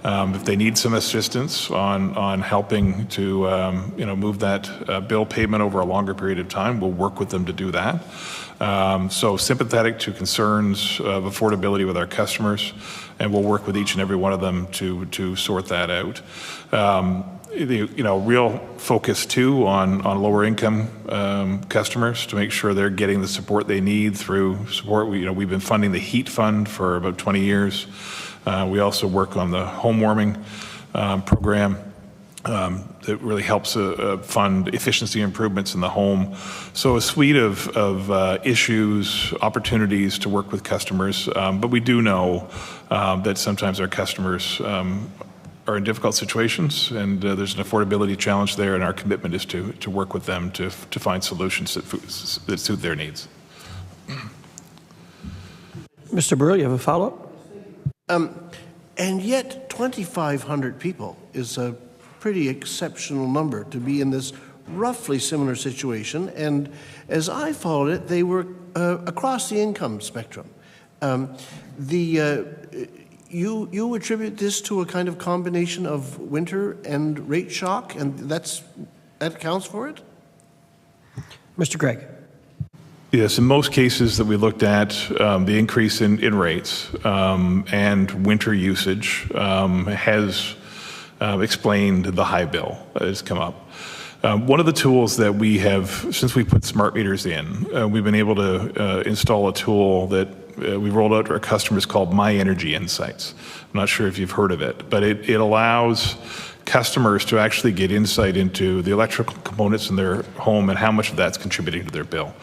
If they need some assistance on helping to move that bill payment over a longer period of time, we'll work with them to do that. So sympathetic to concerns of affordability with our customers, and we'll work with each and every one of them to sort that out. Real focus too on lower income customers to make sure they're getting the support they need through support. We've been funding the heat fund for about 20 years. We also work on the home warming program that really helps fund efficiency improvements in the home. So a suite of issues, opportunities to work with customers. But we do know that sometimes our customers are in difficult situations, and there's an affordability challenge there, and our commitment is to work with them to find solutions that suit their needs.
Mr. Burrell, you have a follow-up?
And yet 2,500 people is a pretty exceptional number to be in this roughly similar situation. And as I followed it, they were across the income spectrum. You attribute this to a kind of combination of winter and rate shock, and that accounts for it?
Mr. Gregg.
Yes, in most cases that we looked at, the increase in rates and winter usage has explained the high bill that has come up. One of the tools that we have, since we put smart meters in, we've been able to install a tool that we rolled out to our customers called My Energy Insights. I'm not sure if you've heard of it, but it allows customers to actually get insight into the electrical components in their home and how much of that's contributing to their bill.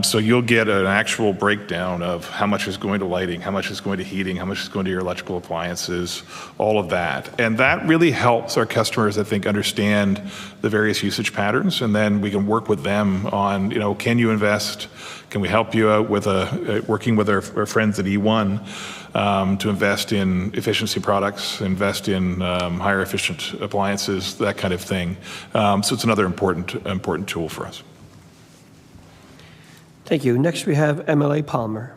So you'll get an actual breakdown of how much is going to lighting, how much is going to heating, how much is going to your electrical appliances, all of that. And that really helps our customers, I think, understand the various usage patterns, and then we can work with them on, can you invest? Can we help you out with working with our friends at E1 to invest in efficiency products, invest in higher efficient appliances, that kind of thing. So it's another important tool for us.
Thank you. Next, we have MLA Palmer.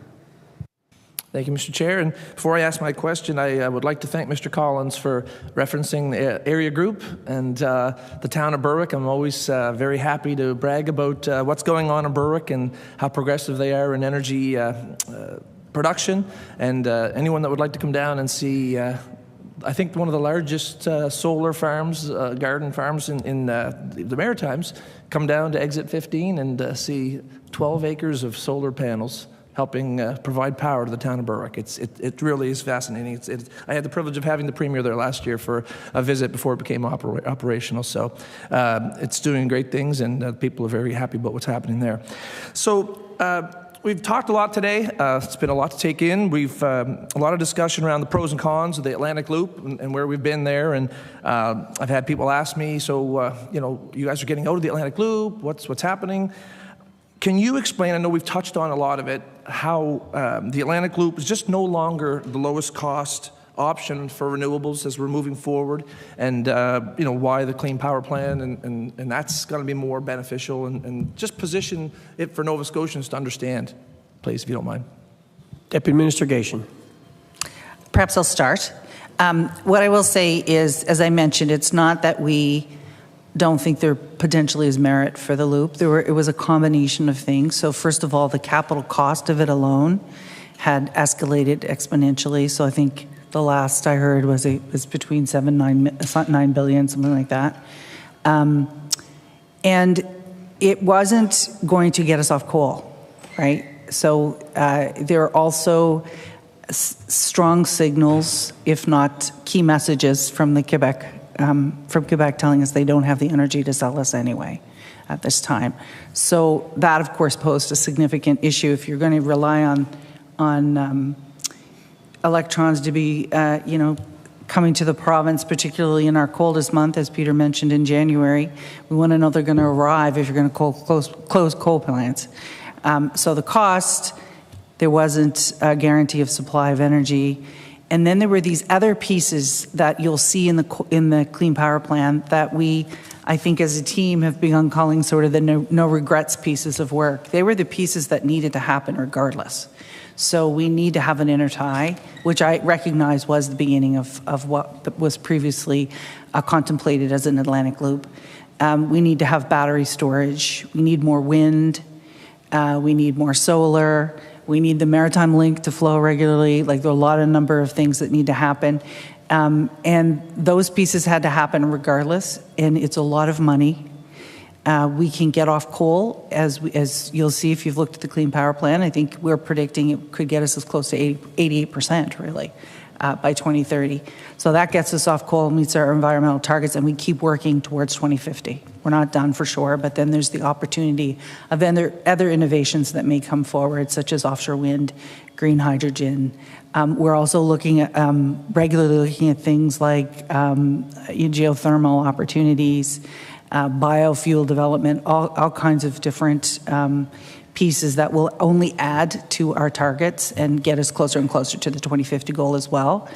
Thank you, Mr. Chair. And before I ask my question, I would like to thank Mr. Collins for referencing the area group and the town of Berwick. I'm always very happy to brag about what's going on in Berwick and how progressive they are in energy production. And anyone that would like to come down and see, I think one of the largest solar farms, garden farms in the Maritimes, come down to exit 15 and see 12 acres of solar panels helping provide power to the town of Berwick. It really is fascinating. I had the privilege of having the Premier there last year for a visit before it became operational. So it's doing great things, and people are very happy about what's happening there. So we've talked a lot today. It's been a lot to take in. We've a lot of discussion around the pros and cons of the Atlantic Loop and where we've been there. And I've had people ask me, so you guys are getting out of the Atlantic Loop. What's happening? Can you explain, I know we've touched on a lot of it, how the Atlantic Loop is just no longer the lowest cost option for renewables as we're moving forward, and why the Clean Power Plan, and that's going to be more beneficial, and just position it for Nova Scotians to understand, please, if you don't mind.
Deputy Minister Gatien.
Perhaps I'll start. What I will say is, as I mentioned, it's not that we don't think there potentially is merit for the loop. It was a combination of things. So first of all, the capital cost of it alone had escalated exponentially. So I think the last I heard was it was between 9 billion, something like that. And it wasn't going to get us off coal, right? So there are also strong signals, if not key messages from Quebec telling us they don't have the energy to sell us anyway at this time. So that, of course, posed a significant issue. If you're going to rely on electrons to be, coming to the province, particularly in our coldest month, as Peter mentioned in January, we want to know they're going to arrive if you're going to close coal plants. So the cost, there wasn't a guarantee of supply of energy. And then there were these other pieces that you'll see in the Clean Power Plan that we, I think as a team, have begun calling sort of the no regrets pieces of work. They were the pieces that needed to happen regardless. So we need to have an intertie, which I recognize was the beginning of what was previously contemplated as an Atlantic Loop. We need to have battery storage. We need more wind. We need more solar. We need the maritime link to flow regularly. Like, there are a lot of number of things that need to happen. And those pieces had to happen regardless, and it's a lot of money. We can get off coal, as you'll see if you've looked at the Clean Power Plan. I think we're predicting it could get us as close to 88%, really. by 2030. So that gets us off coal, meets our environmental targets, and we keep working towards 2050. We're not done for sure, but then there's the opportunity of other innovations that may come forward, such as offshore wind, green hydrogen. We're also looking at, regularly looking at things like geothermal opportunities, biofuel development, all kinds of different pieces that will only add to our targets and get us closer and closer to the 2050 goal as well.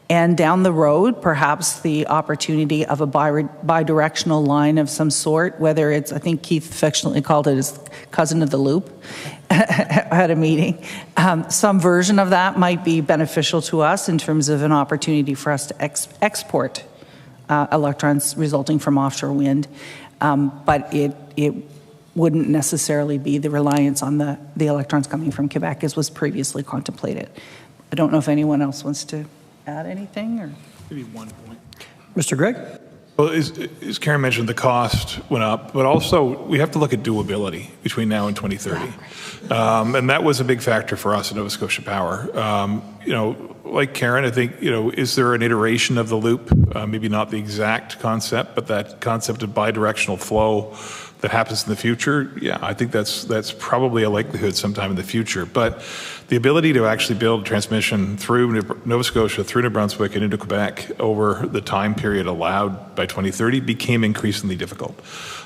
And down the road, perhaps the opportunity of a bidirectional line of some sort, whether it's, I think Keith affectionately called it his cousin of the loop at a meeting. Some version of that might be beneficial to us in terms of an opportunity for us to export electrons resulting from offshore wind. But it wouldn't necessarily be the reliance on the electrons coming from Quebec as was previously contemplated. I don't know if anyone else wants to add anything? Or?
Maybe one point.
Mr. Gregg?
Well, as Karen mentioned, the cost went up, but also we have to look at doability between now and 2030. And that was a big factor for us at Nova Scotia Power. You know, like Karen, I think, you know, is there an iteration of the loop? Maybe not the exact concept, but that concept of bidirectional flow that happens in the future, yeah, I think that's probably a likelihood sometime in the future. But the ability to actually build transmission through Nova Scotia, through New Brunswick, and into Quebec over the time period allowed by 2030 became increasingly difficult.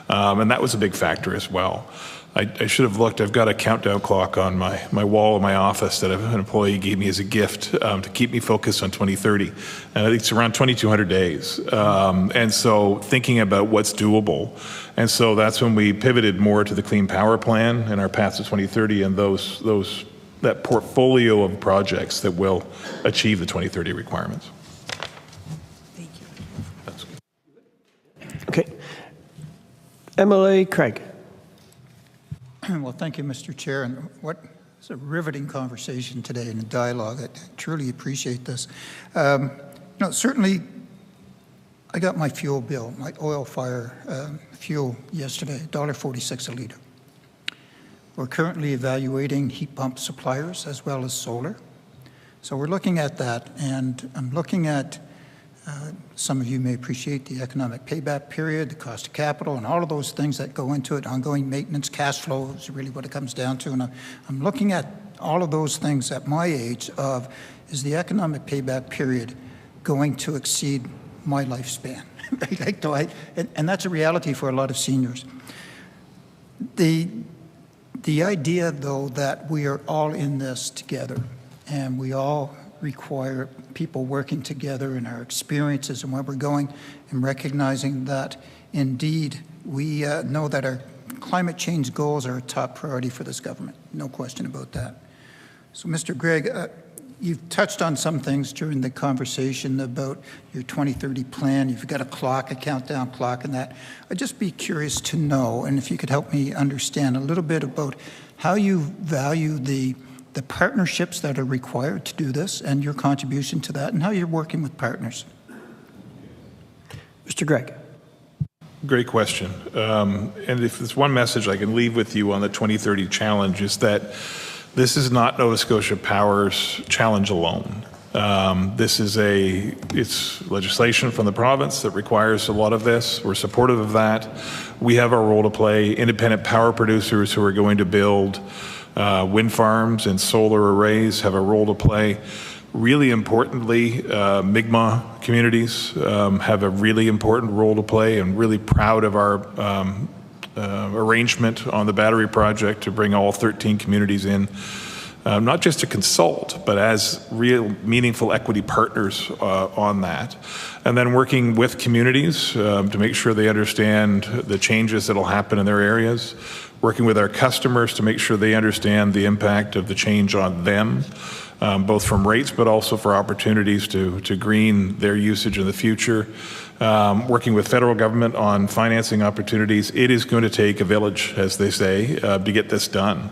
And that was a big factor as well. I should have looked. I've got a countdown clock on my wall in my office that an employee gave me as a gift to keep me focused on 2030. And I think it's around 2,200 days. And so thinking about what's doable. And so that's when we pivoted more to the Clean Power Plan and our path to 2030 and that portfolio of projects that will achieve the 2030 requirements.
Thank you.
That's good.
Okay. MLA Craig.
Well, thank you, Mr. Chair. And it's a riveting conversation today and a dialogue. I truly appreciate this. You know, certainly, I got my fuel bill, my oil fire fuel yesterday, $1.46 a litre. We're currently evaluating heat pump suppliers as well as solar. So we're looking at that, and I'm looking at, some of you may appreciate the economic payback period, the cost of capital, and all of those things that go into it. Ongoing maintenance, cash flow is really what it comes down to. And I'm looking at all of those things at my age of, is the economic payback period going to exceed my lifespan? And that's a reality for a lot of seniors. The idea, though, that we are all in this together and we all require people working together in our experiences and where we're going, and recognizing that indeed we know that our climate change goals are a top priority for this government. No question about that. So, Mr. Gregg, you've touched on some things during the conversation about your 2030 plan. You've got a clock, a countdown clock, and that. I'd just be curious to know, and if you could help me understand a little bit about how you value the partnerships that are required to do this and your contribution to that, and how you're working with partners.
Mr. Gregg.
Great question. And if there's one message I can leave with you on the 2030 challenge is that this is not Nova Scotia Power's challenge alone. It's legislation from the province that requires a lot of this. We're supportive of that. We have our role to play. Independent power producers who are going to build wind farms and solar arrays have a role to play. Really importantly, Mi'kmaq communities have a really important role to play, and really proud of our arrangement on the battery project to bring all 13 communities in, not just to consult, but as real meaningful equity partners on that. And then working with communities to make sure they understand the changes that will happen in their areas, working with our customers to make sure they understand the impact of the change on them, both from rates but also for opportunities to green their usage in the future. Working with federal government on financing opportunities. It is going to take a village, as they say, to get this done.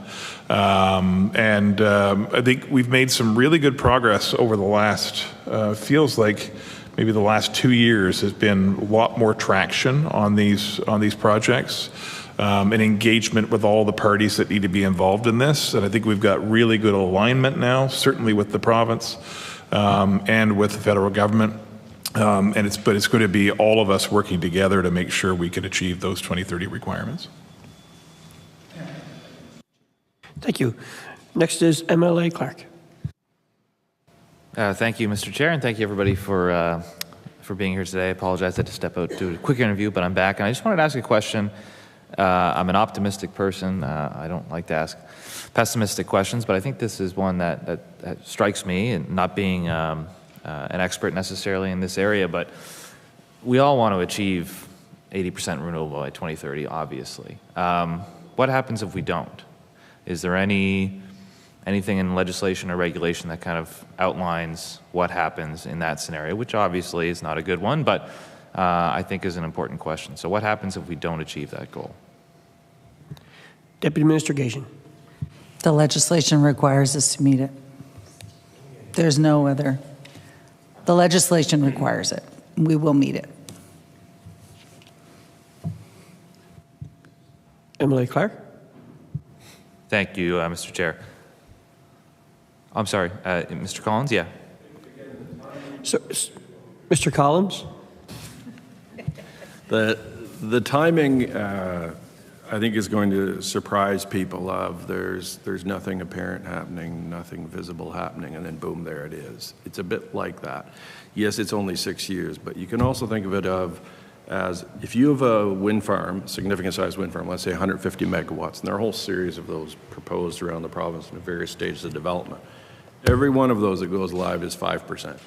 I think we've made some really good progress over the last, feels like maybe the last 2 years has been a lot more traction on these projects. And engagement with all the parties that need to be involved in this. And I think we've got really good alignment now, certainly with the province. and with the federal government. But it's going to be all of us working together to make sure we can achieve those 2030 requirements.
Thank you. Next is MLA Clark.
Thank you, Mr. Chair, and thank you everybody for being here today. I apologize, I had to step out to do a quick interview, but I'm back, and I just wanted to ask a question. I'm an optimistic person. I don't like to ask pessimistic questions, but I think this is one that strikes me, and not being an expert necessarily in this area, but we all want to achieve 80% renewable by 2030, obviously. What happens if we don't? Is there anything in legislation or regulation that kind of outlines what happens in that scenario, which obviously is not a good one, but I think is an important question. So what happens if we don't achieve that goal?
Deputy Minister Gatien.
The legislation requires us to meet it. There's no other. The legislation requires it. We will meet it.
MLA Clark.
Thank you, Mr. Chair. I'm sorry, Mr. Collins, yeah.
So, Mr. Collins?
The timing, I think, is going to surprise people. There's nothing apparent happening, nothing visible happening, and then boom, there it is. It's a bit like that. Yes, it's only 6 years, but you can also think of it as if you have a wind farm, significant sized wind farm, let's say 150 megawatts, and there are a whole series of those proposed around the province in various stages of development. Every one of those that goes live is 5%.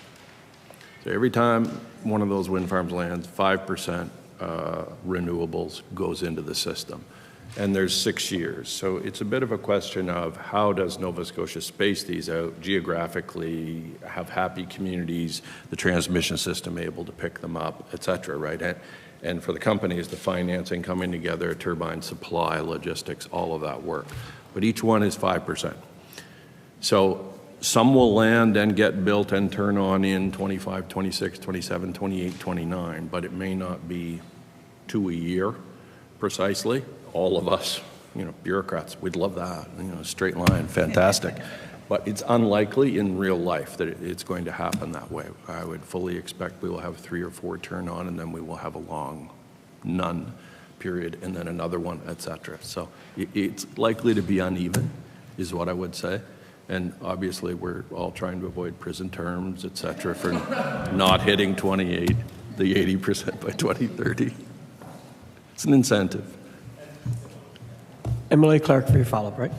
So every time one of those wind farms lands, 5% renewables goes into the system. And there's 6 years. So it's a bit of a question of how does Nova Scotia space these out geographically, have happy communities, the transmission system able to pick them up, et cetera, right? And for the companies, the financing coming together, turbine supply, logistics, all of that work. But each one is 5%. So some will land and get built and turn on in 25, 26, 27, 28, 29, but it may not be 2 a year precisely. All of us, bureaucrats, we'd love that, straight line, fantastic. But it's unlikely in real life that it's going to happen that way. I would fully expect we will have 3 or 4 turn on, and then we will have a long none period, and then another one, et cetera. So it's likely to be uneven, is what I would say. And obviously, we're all trying to avoid prison terms, et cetera, for not hitting the 80% by 2030. It's an incentive.
MLA Clark for your follow-up, right?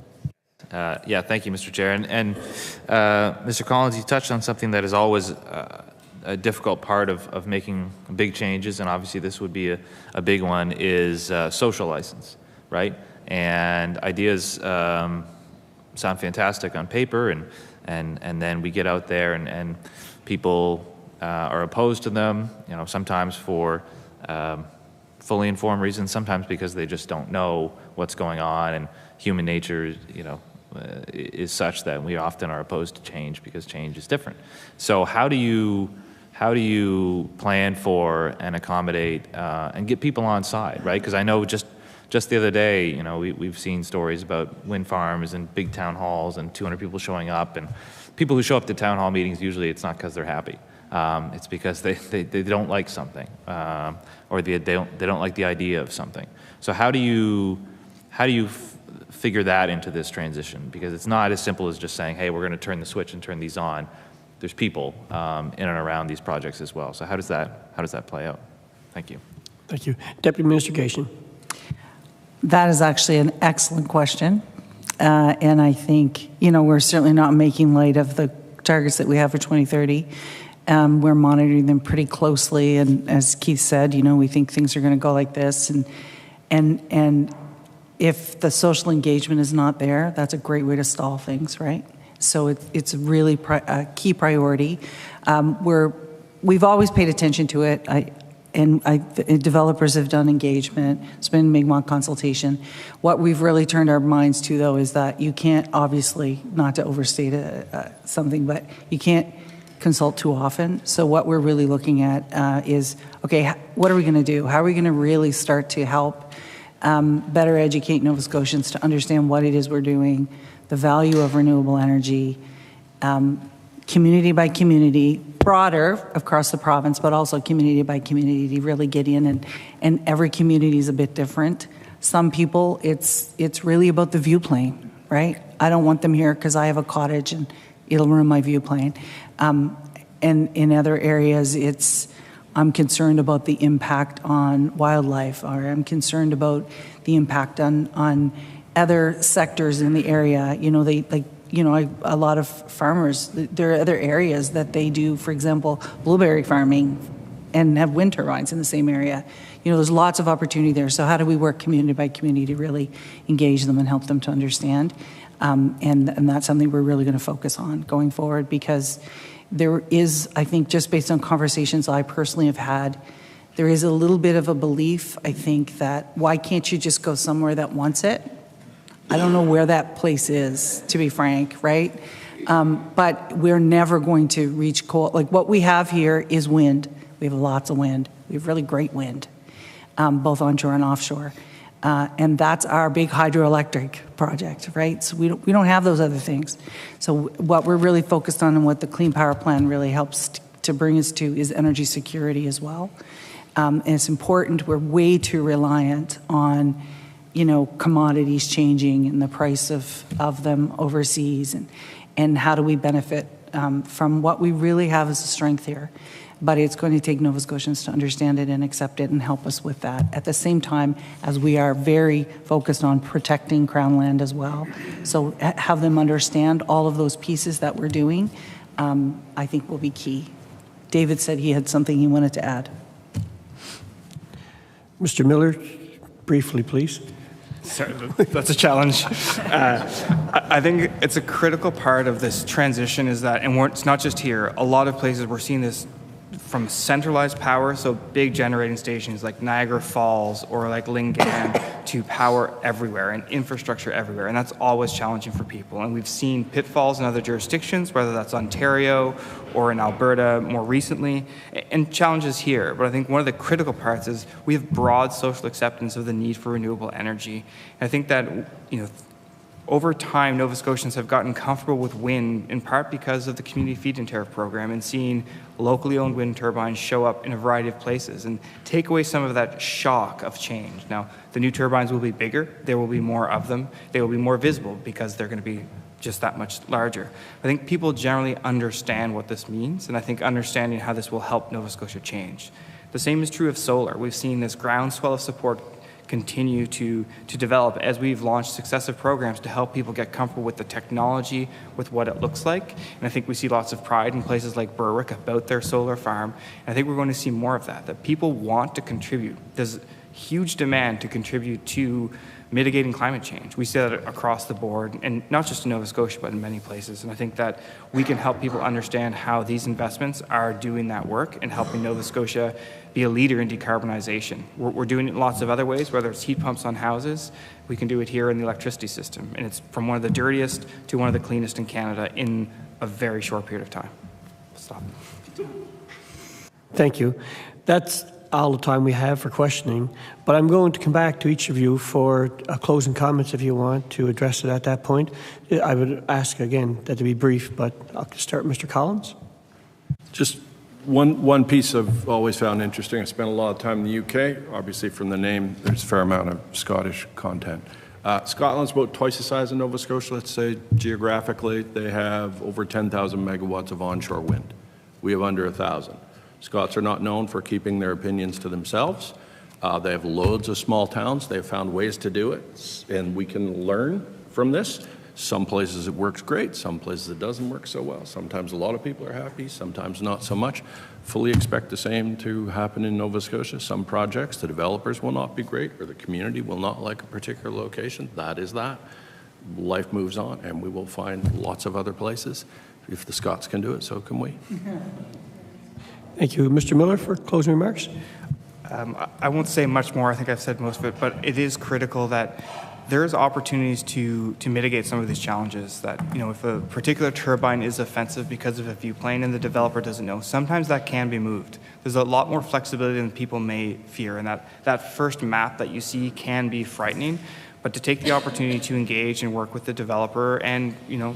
Yeah, thank you, Mr. Chair. And Mr. Collins, you touched on something that is always a difficult part of making big changes, and obviously this would be a big one, is social license, right? And ideas sound fantastic on paper, and then we get out there and people are opposed to them, sometimes for fully informed reasons, sometimes because they just don't know what's going on, and human nature, is such that we often are opposed to change because change is different. So how do you plan for and accommodate and get people on side, right? Because I know just the other day, we've seen stories about wind farms and big town halls and 200 people showing up, and people who show up to town hall meetings, usually it's not because they're happy. It's because they don't like something, or they don't like the idea of something. So how do you figure that into this transition? Because it's not as simple as just saying, hey, we're going to turn the switch and turn these on. There's people in and around these projects as well. So how does that play out? Thank you.
Thank you. Deputy Minister Gatien.
That is actually an excellent question. And I think, we're certainly not making light of the targets that we have for 2030. We're monitoring them pretty closely. And as Keith said, we think things are going to go like this. And if the social engagement is not there, that's a great way to stall things, right? So it's really a key priority. We've always paid attention to it. Developers have done engagement. It's been Mi'kmaq consultation. What we've really turned our minds to, though, is that you can't, obviously, not to overstate something, but you can't consult too often. So what we're really looking at is, okay, what are we going to do? How are we going to really start to help better educate Nova Scotians to understand what it is we're doing, the value of renewable energy, community by community, broader across the province, but also community by community to really get in, and every community is a bit different. Some people, it's really about the view plane, right? I don't want them here because I have a cottage and it'll ruin my view plane. And in other areas, I'm concerned about the impact on wildlife, or I'm concerned about the impact on other sectors in the area. You know, a lot of farmers, there are other areas that they do, for example, blueberry farming and have wind turbines in the same area. You know, there's lots of opportunity there. So how do we work community by community to really engage them and help them to understand? And that's something we're really going to focus on going forward, because there is, I think, just based on conversations I personally have had, there is a little bit of a belief, I think, that why can't you just go somewhere that wants it? I don't know where that place is, to be frank, right? But we're never going to reach coal. Like, what we have here is wind. We have lots of wind. We have really great wind, both onshore and offshore. And that's our big hydroelectric project, right? So we don't have those other things. So what we're really focused on, and what the Clean Power Plan really helps to bring us to, is energy security as well. And it's important. We're way too reliant on, you know, commodities changing and the price of them overseas, and how do we benefit from what we really have as a strength here. But it's going to take Nova Scotians to understand it and accept it and help us with that, at the same time as we are very focused on protecting Crown land as well. So have them understand all of those pieces that we're doing, I think will be key. David said he had something he wanted to add.
Mr. Miller, briefly, please.
Sorry, that's a challenge. I think it's a critical part of this transition is that, and it's not just here, a lot of places we're seeing this from centralized power, so big generating stations like Niagara Falls or like Lingan, to power everywhere and infrastructure everywhere. And that's always challenging for people. And we've seen pitfalls in other jurisdictions, whether that's Ontario or in Alberta more recently, and challenges here. But I think one of the critical parts is we have broad social acceptance of the need for renewable energy. And I think that, you know, over time, Nova Scotians have gotten comfortable with wind, in part because of the community feed-in tariff program, and seeing locally owned wind turbines show up in a variety of places and take away some of that shock of change. Now, the new turbines will be bigger, there will be more of them, they will be more visible because they're going to be just that much larger. I think people generally understand what this means, and I think understanding how this will help Nova Scotia change. The same is true of solar. We've seen this groundswell of support continue to develop as we've launched successive programs to help people get comfortable with the technology, with what it looks like. And I think we see lots of pride in places like Berwick about their solar farm. And I think we're going to see more of that people want to contribute. There's huge demand to contribute to mitigating climate change. We see that across the board, and not just in Nova Scotia, but in many places. And I think that we can help people understand how these investments are doing that work and helping Nova Scotia be a leader in decarbonization. We're doing it in lots of other ways, whether it's heat pumps on houses. We can do it here in the electricity system. And it's from one of the dirtiest to one of the cleanest in Canada in a very short period of time. Stop.
Thank you. That's all the time we have for questioning, but I'm going to come back to each of you for closing comments if you want to address it at that point. I would ask again that to be brief, but I'll start with Mr. Collins.
Just one piece I've always found interesting. I spent a lot of time in the UK. Obviously, from the name, there's a fair amount of Scottish content. Scotland's about twice the size of Nova Scotia, let's say, geographically. They have over 10,000 megawatts of onshore wind. We have under 1,000. Scots are not known for keeping their opinions to themselves. They have loads of small towns. They've found ways to do it, and we can learn from this. Some places it works great, some places it doesn't work so well. Sometimes a lot of people are happy, sometimes not so much. Fully expect the same to happen in Nova Scotia. Some projects, the developers will not be great, or the community will not like a particular location. That is that. Life moves on, and we will find lots of other places. If the Scots can do it, so can we.
Thank you. Mr. Miller for closing remarks.
I won't say much more. I think I've said most of it, but it is critical that there's opportunities to mitigate some of these challenges. That, you know, if a particular turbine is offensive because of a view plane and the developer doesn't know, sometimes that can be moved. There's a lot more flexibility than people may fear, and that first map that you see can be frightening. But to take the opportunity to engage and work with the developer, and, you know,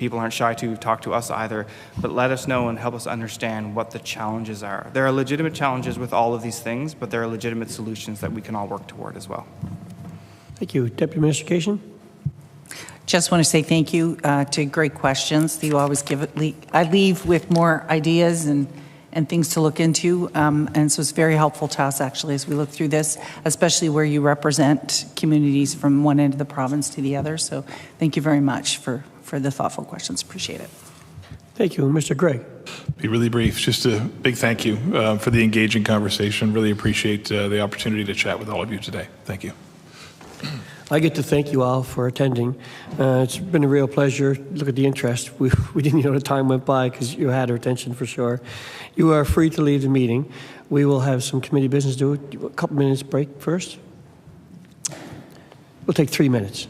people aren't shy to talk to us either, but let us know and help us understand what the challenges are. There are legitimate challenges with all of these things, but there are legitimate solutions that we can all work toward as well.
Thank you. Deputy Minister Gatien?
Just want to say thank you to great questions. You always give it. I leave with more ideas and things to look into, and so it's very helpful to us actually as we look through this, especially where you represent communities from one end of the province to the other. So thank you very much for the thoughtful questions. Appreciate it.
Thank you. Mr. Gregg?
Be really brief. Just a big thank you for the engaging conversation. Really appreciate the opportunity to chat with all of you today. Thank you.
I get to thank you all for attending. It's been a real pleasure. Look at the interest. We didn't know the time went by because you had our attention for sure. You are free to leave the meeting. We will have some committee business to do. A couple minutes break first. We'll take 3 minutes.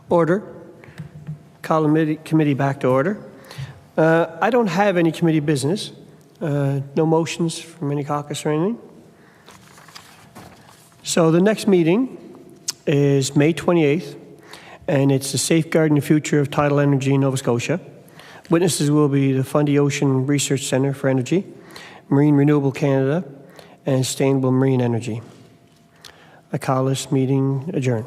Order. Call the committee back to order. I don't have any committee business. No motions from any caucus or anything. So the next meeting is May 28th, and it's the Safeguarding the Future of Tidal Energy in Nova Scotia. Witnesses will be the Fundy Ocean Research Centre for Energy, Marine Renewable Canada, and Sustainable Marine Energy. I call this meeting adjourned.